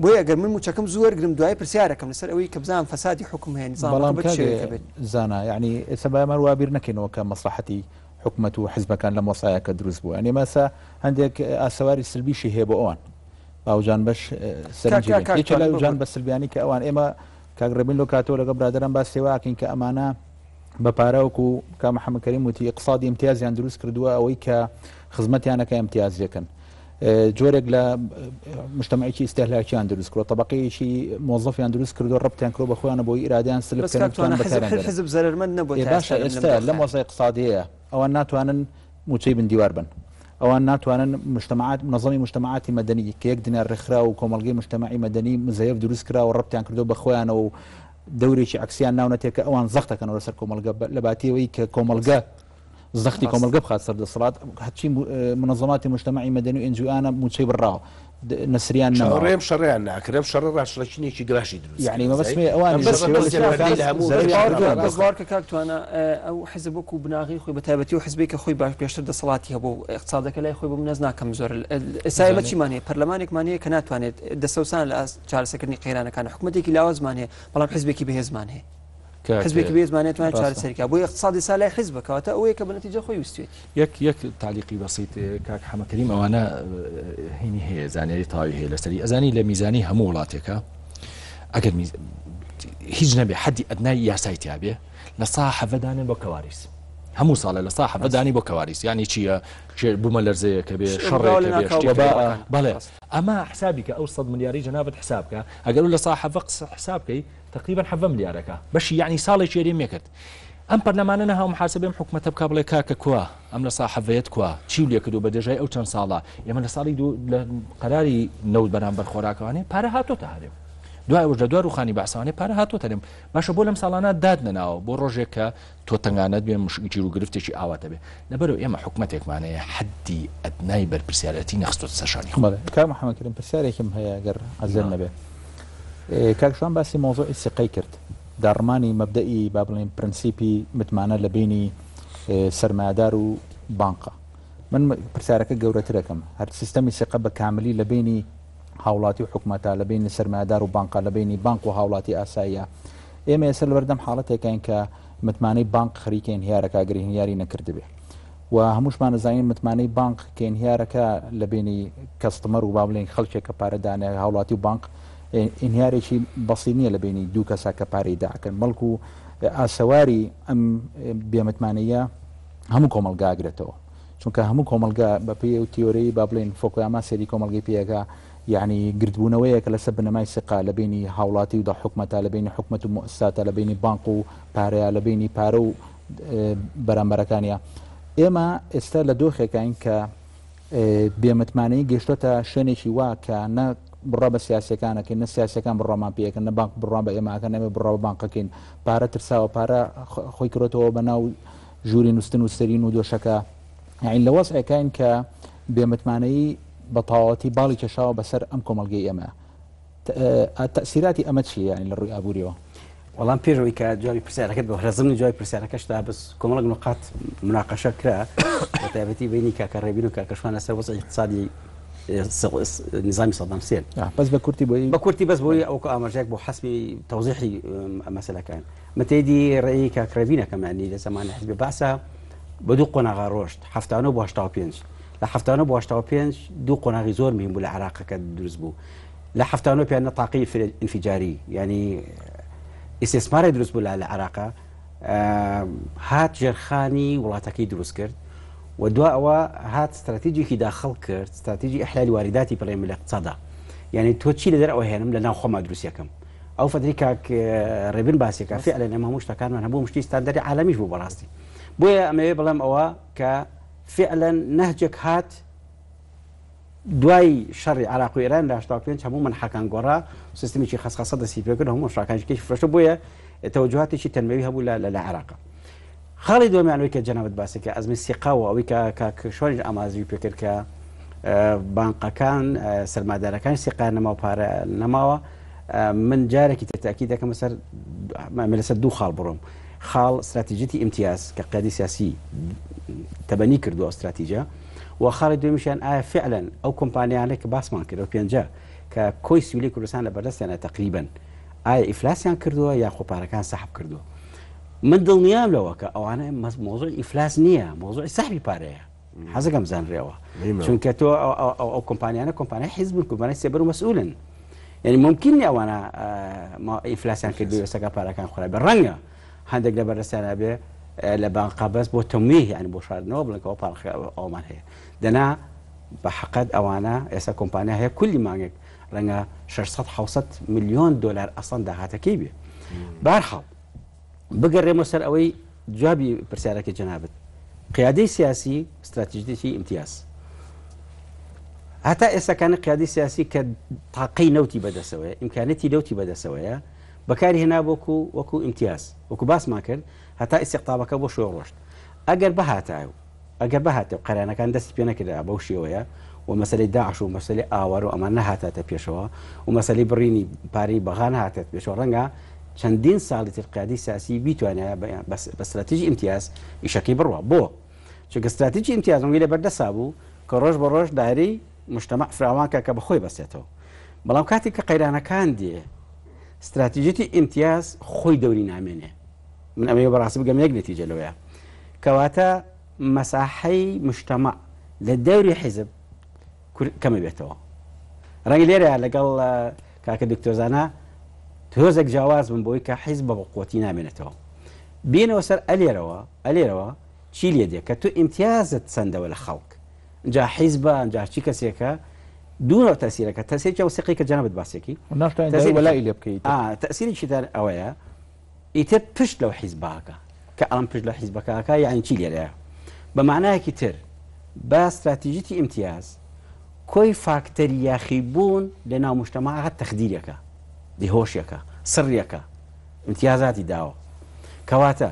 بۆیە ئەگەر من موچەکەم زۆر گرم دوای پرسیارەکەم لەسەر ئەوەی کە بزانم فەسادی حکوم هەیە نظام بێت زانا یعنی سەبایمان وابیر نەکەینەوە کە مەسلحەتی حکومەت و حزبەکان لە مۆسایەکە دروست بوو ئەنێ مەسا هەندێک ئاسەواری سلبیشی هەیە بۆ ئەوان باوجان بەش سەرنجی لە جان بە سلبیانی کە ئەوان ئێمە کاگڕێبین لۆ کاتەوە لەگە برادران باس سێواکەین کە ئەمانە بە پارەوەکو کا محەممەد کەریم وتی اقتصادی امتیازیان دروست کردووە ئەوەی کە خزمەتیانەکە امتیازیەکەن جۆرێک لە مجتمعێکی ئیستهلاکیان دروست کردو طبقەیەکی مۆزەفیان دروست کردو ڕبتیان کردو بە خۆیانە بۆی ئیرادیان سلبکەن حزب زەرمەند نەبووە باشە ئێستا لە مۆزای اقتصادیە ئەوان ناتوانن موچەی بندیوار بن ئەوان ناتوانن منظەمی مجتمعاتی مەدەنی کە یەک دینار ڕێکخرا و کۆمەڵگەی مجتمعی مەدەنی مزەیەف دروست کرا و ڕبتیان کردو بە خۆیانەوە و دەورێکی عکسیان ناونەتێکە ئەوان زەختەکەنەوە لەسەر کۆمەلگە لە باتیەوەی کە کۆمەلگە زەختی کۆمەلگە بخات سەر دەسەڵات هەچی منظەماتی مجتمعی مەدەنی و NGO-یانە موچەی بڕاوە نسریان نەڕێم شەڕیان ناکرێم شەڕ ڕاشڕەچینێکی گراشی دروست یعنی مەبەسمێ ئەوان بەزوارکە کاکتوانە ئەو حزب وەکو بناغی خۆی بە تایبەتی و حزبێک کە خۆی باش پێشتر دەسەڵاتی هەبوو اقتصادەکە لای خۆی بۆ منەز ناکەم زۆر ئێستا چیمان هەیە پەرلەمانێکمان هەیە کە ناتوانێت دەسەوسان لە چارەسەرکردنی قەیرانەکان حکوومەتێکی لاوازمان هەیە بەڵام حزبێکی بەهێزمان هەیە حزبێکی بێزمانێت توانێت چارەسەرکە بۆ اقتصادی سالای حزبەکەواتە ئەوەیە کە بە نەتیجە خۆی وستێت یەک تعلیقی بەسیط کاک حەمەکەریم ئەوانە هینی هەیە زانیاری تاوی هەیە لەسەری ئەزانی لە میزانی هەموو وڵاتێکە ئەگەر هیچ نەبێ حەدی ئەدنای یاسای تیابێ لە ساحەڤەدانێن بۆ کەواریس هەموو ساڵە لە ساحەڤەدانی بۆ کەواریس یعنی چییە بوومە لەرزەیەکە بێ شەڕێک بەڵێ ئەمە حسابی کە ئەو 100 ملیاری جەنابەت حسابکە ئەگەر لە ساحەڤە حسابکەی تقریبا 7 ملیارەکە بەشی یعنی ساڵی چێری مێکرد ئەم پەرلەمانە نەها محاسبەم حکومەتە بکە بڵێ کاکە کووە ئەم لە ساحەڤەیەت کووە چی لێ کردو بە دێژای ئەو چەند ساڵە ئێمە لە ساڵی لە قەراری نەوت بەرامبەر خۆراکەوانێ پارە هاتۆتە هەرێم دوای وەژە دوای ڕوخانی بەعسانێ پارە هاتۆتە لێم باشە بۆ لەم ساڵانە داد نەناوە بۆ ڕۆژێک کە تۆ تەنگانەت بێ گیر و گرفتێکی ئاواتە بێ لەبەرەوە ئێمە حکومەتێکمانەیە حەدی ئەدنای بەرپرسیارەتی نەخستۆتە سەرشانی کا محەممەد کەریم پرسیارێکم هەیە گەر حەزر نەبێ کاکشان باسی مۆزۆی سقەی کرد داڕمانی مەبدەئی با بڵێن پرەنسیپی متمانە لە بینی سەرمایه‌دار و بانقە من پرسیارەکە گەورەترەکەم هەر سیستەمی سقە بە کاملی لە بینی هاوڵاتی و حکوومەتە لە بینی سەرمایه‌دار و بانقە لە بینی بانک و هاوڵاتی ئاساییە ئێمە ئێستا لە بەردەم حاڵەتێکین کە متمانەی بانک خەریکە هیارەکە ئەگەری هیاری نەکردبێ و هەمووشمان دەزانین متمانەی بانک کە هیارەکە لە بینی کەستمەر و با بڵێن خەڵکێک کە پارەدانێ هاوڵاتی و بانک ئینهیارێکی بەسیط نییە لە بینی دوو کەسا کە پارەی داکەن بەڵکو ئاسەواری ئەم بێمتمانەیە هەموو کۆمەلگا ئاگرێتەوە چونکە هەموو کۆمەلگا بە پێی و تیۆرەی با بڵێن فۆکویاما سێری کۆمەلگەی پێەکە یعنی گردبوونەوەیەکە لەسەر بنەمای سقا لە بینی هاوڵاتی و حکوومەتە لە بینی حکوومەت و مؤسساتە لە بینی بانک و پارەیە لە بینی پارە و بەرامبەرەکانیە ئێمە ئێستا لە دۆخێکین کە بێمتمانەی گەشتۆتە شوێنێکی وا کە نە بڕا بە سیاسەکانەکەین نە سیاسەکان بڕامان پێەکەن نە بانک بڕان بە ئێماکەن ئەمە بڕا بە بانکەکەین پارە ترساوە پارە خۆی کرۆتەوە بە ناو ژووری نووسن و سەرین و دۆشەکە یعنی لە وەسعەکەین کە بێمتمانەی بە تەواوەتی باڵی کێشاوە بەسەر ئەم کۆمەلگەی ئێمە تەسیراتی ئەمە چیە یعنی لە ڕووی ئابوووریەوە وەڵام پێشەوەی کە جوابی پرسیارەکەت بە هەرزمنی جوابی پرسیارەکەشدا بس کۆمەڵک نقاط مناقەشە کرا بە تایبەتی بینی کاکە ڕێبین و کاکەشوان لەسەر وەزعی اقتصادی نظامی سەدام حوسێن بەس بە کورتی بۆی بە کورتی بەس بۆی ئەو ئاماژەیەک بۆ حەسبی تەوزیحی مەسەلەکان متێدی ڕێی کاکڕێبینەکەم ینی لە زمانی حزبی باسە بە دوو قۆناغا ڕۆشت 79 بۆ 85 لە 79 بۆ 85 دوو قۆناغی زۆر مهم بوو لە عێراقەکە دروست بوو لە 79 پێیان تاقی انفجاری ینی ئیسێسمارە دروست بوو لە عێراقا هات ژێرخانی وڵاتەکەی دروست کرد و دوا ئەوە هات استراتیجیکی داخل کرد استراتیجی ئەحلالی وارداتی بڵێم لە اقتصادا یعنی تۆ چی لە دەرەوە هێنم لە ناو خۆما دروستیەکەم ئەو فەدری کاک ڕێبن باسیەکە فعلا ئەمە هەموو شتەکانمان هەبوو مشتی ستاندەری عالەمیش بوو بەڕاستی بۆیە ئەمەوێ بڵێم ئەوە کە فعلا نهجێک هات دوای شەڕی عێراق و ئێران لە 85 هەموو منحەکان گۆڕا سیستمیی خەسخەسە دەستی پێ کرد هەموو شاکانشکێکی فرۆشتە بۆیە تەوجهاتێکی تەنمەوی هەبوو لە عێراق خاڵی دومیانەوەی کە جەنابەت باسێکە ئەزمی سیقاوە ئەوەی کە شۆنی ئامازوی پێکرد کە بانقەکان سەرمادارەکان سیقان نەماوە پارە نەماوە من جارێکی تاکی دەکەم لەسەر دوو خاڵ بڕۆم خاڵ استراتیجیتی ئیمتیاز کە قیادی سیاسی تەبەنی کردو استراتیجە و خاڵی دومیشیان ئایا فعلا ئەو کۆمپانیانەی کە باسمان کرد و پێنجە کە کۆی سویلی کوردستان لە بەردەستیانە تقریبا ئایا ئیفلاسیان کردووە یا خۆپارەکان سەحب کردووە من دڵنیام لەوە کە ئەوانە مۆزوعی ئیفلاس نییە مۆزوعی سەحبی پارەیە حەزەکەم زانرێەوە چونکە تۆ ئەو کۆمپانیانە کۆمپانیای حیزبن کۆمپانیای سێبەر و مەسئولن یعنی ممکن نیە ئەوانە ئیفلاسیان کردو ئێستاکە پارەکان خۆرا بە ڕەنگە هەندێک لە بەردەستیانە بێ لە بانقا بەس بۆ تەمویه یعنی بۆ شاردنەوە بڵێنەوە پاڵخ ئەومان هەیە دەنا بە حقت ئەوانە ئێستا کۆمپانیا هەیە کولی مانگێک ڕەنگە 600 ملیۆن دلار ئەسڵەن داهاتەکەی بێ بارحاڵ بگەڕێمە سەر ئەوەی جوابی پرسیارەکە جەنابەت قیادەی سیاسی استراتیژیەتی ئیمتیاز هەتا ئێستاکانە قیادەی سیاسی کە تاقەی نەوتی بەدەسەوەیە ئیمکانەتی نەوتی بەدەسەوەیە بەکاری هێنا وەکو ئیمتیاز وەکو باسمان کرد هەتا ئیستیقطابەکە بۆ شوێ ڕۆشت ئەگەر بەهاتە قەرانەکان دەستی پێ نەکردا بەو شێوەیە و مەسلەی داعش و مەسلەی ئاوار و ئەمان نەهاتاتە پێشەوە و مەسلەی بڕینی پارەی بەغان هاتێت پێشەوە ڕەنگە چەندین ساڵی قیادی سیاسی بیتوانێت بە استراتیژی ئیمتیاز ئیشەکەی بڕوە بۆ چونکە استراتیژی ئیمتیاز وی لە بەردەسا بوو کە ڕۆژ بە ڕۆژ دایرەی مجتەمع فراوانکە کە بەخۆی بەسێتەوە بەڵام کاتێک کە قەیرانەکان دێ استراتیژیەتی ئیمتیاز خۆی دەوری نامێنێ من ئەمەیە بەڕاستی بگەم یەک نەتیجە لەوەیە کەواتە مەساحەی مجتەمع لە دەوری حیزب کەمە بێتەوە ڕەنگە لێرە لەگەڵ کاکە دکتۆرزانە تۆزێک جیاواز بن بۆی کە حیزب بە قوتی نامێنێتەوە بینەوە سەر ئەلێرەوە چی لێ دێ کە تۆ ئیمتیازت چەندەوە لە خەڵک جا حیزبە جا چی کەسێکە دوو تەسیرەکە تەسیرێکی وسیقی کە جەنابەت باسێکی وەلای لێ بکەیت تەسیری دار ئەوەیە ئیتر پشت لەو حیزباکە کە ئەڵم پشت لە حیزبەکەکە یعنی چی لێرەیە بە معنایەکی تر بە استراتیژیەتی ئیمتیاز کۆی فاکتەری یاخیبوون لە ناو مجتەمەعەکە تەخدیرەکە دیهۆشیەکە سڕیەکە ئیمتیازاتی داوە کەواتە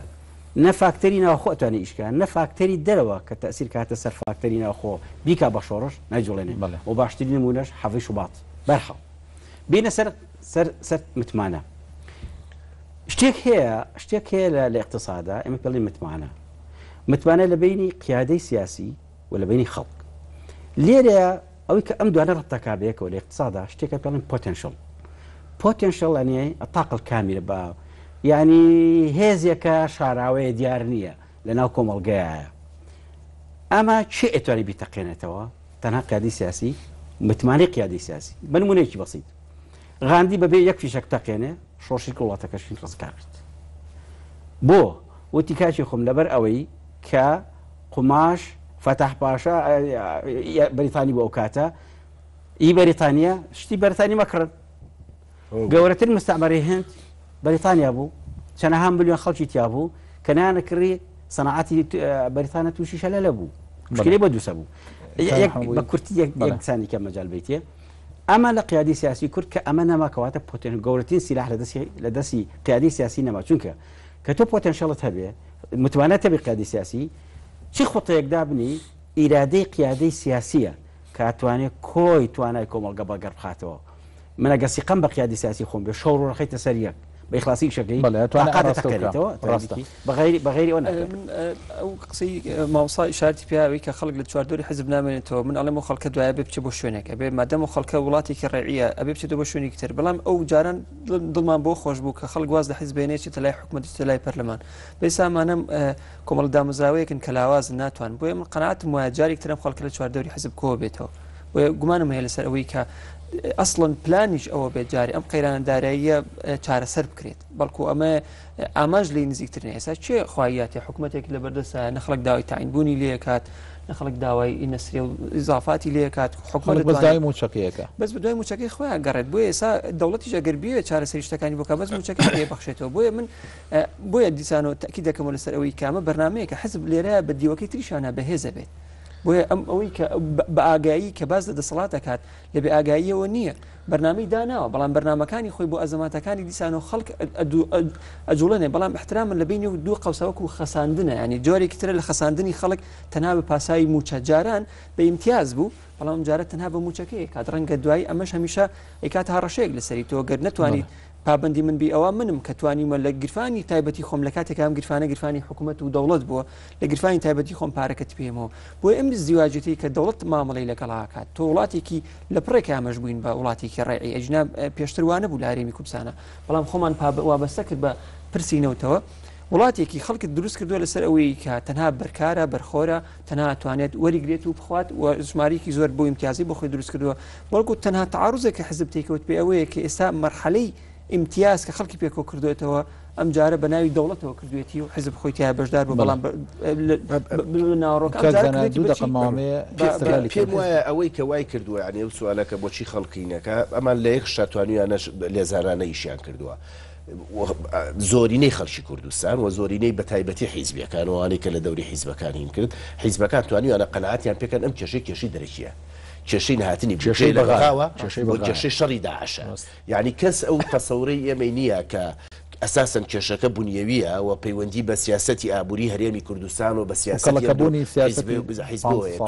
نە فاکتەری ناوخۆ توانێت ئیشکە نە فاکتەری دەرەوە کە تەسیر کاتە سەر فاکتەری ناوخۆ بیکا بە شۆڕش نایجوڵێنێ و باشترین نمونەش حەڤی شوبات بەرحەڵ بینە سەر سەر متمانە شتێک هەیە لە اقتصادا ئێمە پێڵی متمانە لە بینی قیادەی سیاسی و لە بینی خەڵک لێرە ئەوەی کە ئەم دوانە ڕەتەکابێکەوە لە اقتصادا شتێکە پێڵین پۆتێنشڵ ئەنێ ئەتاقل کامیرە بە یعنی هێزێکە شاراوەیە دیار نییە لە ناو کۆمەڵگەیە ئەمە چێ ئەتوانی بیتەقێنێتەوە تەنها قیادی سیاسی متمانەی قیادی سیاسی بنمونەیەکی بەسیط غاندی بەبێ یەک فیشەک تەقێنێ شۆشی وڵاتەکەشی ڕزگار کرد بۆ وتی کاچی خۆم لەبەر ئەوەی کە قوماش فتح پاشا بەریتانی بۆ ئەو کاتە ئی بەریتانیا شتی بەریتانی مەکرد گەورەتر مستعمەری هێند بەریتانیا بوو چەندەها ملیۆن خەڵکی تیا بوو کە نانەکڕی سەنعەتی بەریتانە تووشی شەلە بوو مشکلەی بە دووسە بوو بە کورتی یەکسانی کە مەجال بیتێ ئەمە لە قیادی سیاسی کورد کە ئەمە نەماکەواتە پۆتێن گەورەترین سیلاح لە دەستی قیادی سیاسی نەما چونکە کە تۆ پۆتێنشەڵت هەبێ متوانێت هەبێ قیادی سیاسی چی خۆتەیەکدا بنی ئیرادەی قیادەی سیاسیە کاتوانێت کۆی توانای کۆمەڵگە بەگەڕ بخاتەوە من ئەگە سیقەم بە قیادی سیاسی خۆم بێ شەڕ و ڕەخەیتە سەر یەک بە ئیخلاسی شەکەی بەغیری ئەو ئەو قسەی ماوەسا ئیشارەتی پیاوی کە خەڵک لە چواردۆری حزب نامێنێتەوە من ئەڵێم خەڵکە دوایە بێ بچێ بۆ شوێنێک ئەبێ مادەم و خەڵکە وڵاتێکی ڕێعیە ئەبێ بچێتەوە بۆ شوێنی تر بەڵام ئەو جاران دڵمان بۆ خۆش بوو کە خەڵک واز لە حیزبێنێت لای حکوومەتی لای پەرلەمان بێسامانم کۆمەڵ دامەزراوەیەکن کە لاواز ناتوان بۆیە من قەناعەتم وایە جارێک ترم خەڵکە لە چواردۆری حزب کۆ بێتەوە بۆیە گومانم هەیە لەسەر ئەوەی کە ئەسڵن پلانیش ئەوە بێت جارێ ئەم قەیرانەداراییە چارەسەر بکرێت بەڵکو ئەمە ئاماژ لی نزیکترین ئێستا چێ خواهیاتی حکوومەتێک لە بەردەسە نەخڵک داوای تاعینبوونی لێکات نەخڵک داوای نەسری و ئیزافاتی لێکات حکوومەت بەدای موچەکەیەکە بەس بەدوای موچەکەی خۆیان گەڕێت بۆیە ئێستا دەوڵەتیش ئەگەر بێ چارەسەری شتەکانی بۆکە بەس موچەکەی پێ بەخشێتەوە بۆیە من بۆیە دیسانەوە تاکی دەکەمەوە لەسەر ئەوەی کامە بەرنامەیەکە حزب لێرەیە بە دیوەکەی تریشانە بەهێزە بێت بۆیە ئەم ئەوەی کە بە ئاگایی کە باز لە دەسەڵات دەکات لە بێ ئاگاییەوە نییە بەرنامەی داناوە بەڵام بەرنمەکانی خۆی بۆ ئەزەماتەکانی دیسان و خەڵک ئەجوڵێنێ بەڵام احترامن لە بینی و دوو قەوسەوەکو خەساندنە ینی جۆرێکی ترە لە خەساندنی خەڵک تەنها بە پاسایی موچە جاران بە ئیمتیاز بوو بەڵام جارە تەنها بە موچەکەی کات ڕەنگە دوایی ئەمەش هەمیشە ئەیکات هەڕەشەیەک لەسەری تۆ گەر نەتوانیت پابندی من بی ئەوە منم کە توانیمە لە گرفانی تایبەتی خۆم لە کاتێک ئەم گرفانی حکوومەت و دەوڵەت بووە لە گرفانی تایبەتی خۆم پارەکەت پێمەوە بۆ ئەم زیواجێتی کە دەوڵەت مامەڵی لەگەڵاکات تۆ وڵاتێکی لە پڕێک ئامەژ بووین بە وڵاتێکی ڕێعی ئەجنا پێشتروانە بوو لە هەرێمی کوردستانە بەڵام خۆمان وابەستە کرد بە پرسینەوتەوە وڵاتێکی خەڵکت دروست کردووە لەسەر ئەوەی کە تەنها بەرکارە بەرخۆرە تەنها توانێت وەریگرێت و بخوات و ژمارەیەکی زۆر بۆ ئیمتیازی بۆ خۆی دروست کردووە بەڵکو تەنها تعارضێک کە حزب تێکەوت پێ ئەوەیە کە ئێستا مەرحەلەی امتیاز کە خەڵکی پێکۆ کردوێتەوە ئەم جارە بە ناوی دەوڵەتەوە کردوێتی و حزب خۆی تیا بەشدار بوو بەڵام پێم وایە ئەوەی کە وای کردووە ینی ئەو سوالەکە بۆچی خەڵکینەکە ئەمان لە یەک شتوانیانە لێزارانەیشیان کردووە زۆرینەی خەڵکی کوردستان و زۆرینەی بە تایبەتی حیزبیەکانوانەی کە لە دەوری حیزبەکانین کرد حیزبەکان توانیوانە قەنەعەتیان پێکەن ئەم کێشەی دەرەکیە کێشەی نهاتنی کێشەی بەغاوە کێشەی شەڕی داعشە یعنی کەس ئەو تەسەوڕەی ئێمە نییە کە ئەساسن کێشەکە بنیەویە و پەیوەندی بە سیاسەتی ئابووری هەرێمی کوردستان و بە سیاسەتەکەبوونی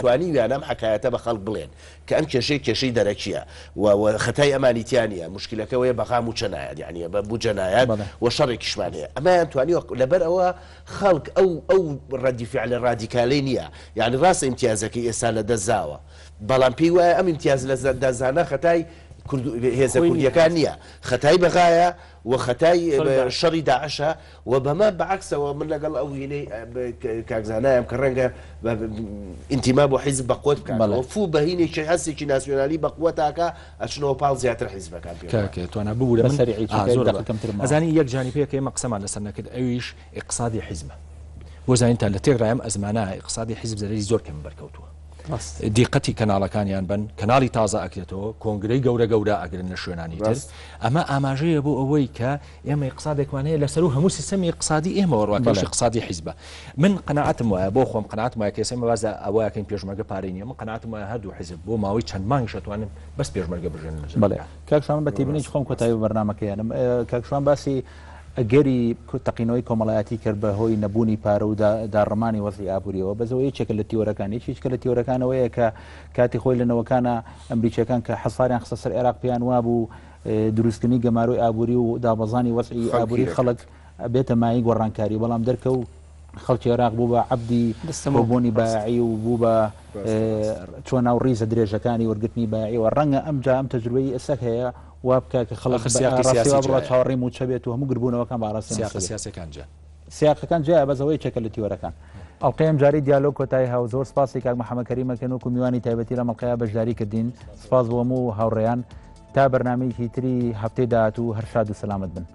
توانی ویانام حکایەتە بە خەڵک بڵێن کە ئەم کێشەی دەرەکیە و خەتای ئەمانیتیانە مشکلەکەوەیە بەغام و چەنایەت یعنی بە بوجەنایەت و شەڕێکیشمان هەیە ئەمایان توانی لەبەر ئەوە خەڵک ئەو ڕەدیفعل ڕادیکالەی نییە یعنی ڕاستە ئیمتیازەکەی ئێستا لە دەستاوە بەڵام پێی وایە ئەم ئیمتیاز لە دەزانە خەتای هێزە کوردیەکان نییە خەتای بەغایە و خەتای شەڕی داعشە و بەمە بەعکسەوە من لەگەڵ ئەو هینەی کاکزانایەم کە ڕەنگە ئینتیما بۆ حیزب بەقوت بکەن فوو بەهینێکی هەستێکی ناسیۆنالی بەقوە تاکە ئەچنەوە پاڵ زیاتر حیزبەکان توانە بوو لە سەری ئەزانی یەک جانیپەیەکە ئێمە قسەمان لەسەر نەکرد ئەویش ئیقتصادی حیزبە بۆ زانین تا لە تێگڕایم ئەزمانە ئیقتصادی حیزب زەرەری زۆر کەم بەرکەوتووە دیقەتی کەناڵەکانیان بن کەناڵی تازە ئەکرێتەوە کۆنگرەی گەورە ئەگرن لە شوێنانی تر ئەمە ئاماژەیە بۆ ئەوەی کە ئێمە اقتصادێکمان هەیە لەسەر و هەموو سیستەمی اقتصادی ئێمە وەڕواکەش اقتصادی حیزبە من قەناعەتم وایە بۆ خۆم قەناعەتم وایە کە ئێمە بازە ئەوەیەکەین پێشمەرگە پارەی نییە من قەناعەتم وایە هەردوو حیزب بۆ ماوەی چەند مانگ شەتوانن بەس پێشمەرگە بژێن بەڵێ کاکشان بە تێبینی خۆم کۆتایی بەرنامەکەیانم کاکشان باسی گەری تەقینەوەی کۆمەڵایەتی کرد بە هۆی نەبوونی پارە و داڕمانی وەزی ئابوووریەوە بەزەوە یەکێکە لە تیۆرەکان یەکێکە لە تیۆرەکانەوەیە کە کاتی خۆی لەنەوەکانە ئەمریکیەکان کە حەساریان خستە سەر عێراق پێیان وابوو دروستکردنی گەماروی ئابووری و دابەزانی وەزعی ئابووری خەڵک بێتە مای گۆڕانکاری بەڵام دەرکە و خەڵکی عێراق بوو بە عەبدی بوونی بایعی و بوو بە چۆن ناو ڕیزە درێژەکانی وەرگرتنی بایعیەوە ڕەنگە ئەمجا ئەم تەجروبەی ئەسەک هەیە وا بکە کە خەڵک بڕات چاوەڕێی و چەبێت و هەموو گربوونەوەکان باڕاستی سیاقەکان جیا بەزەوەی چێکە لە تیۆرەکان ئەڵقەیەم جاری دیالۆگ کۆتایی هاو زۆر سپاسی کاک محەممەد کەریمەکەن و میوانی تایبەتی لە مەڵقەیە بەشداری کردین سپاس بۆ هەموو هاوڕێیان تا بەرنامەیەکی تری هەفتەی داهاتوو هەر شاد و سەلامت بن.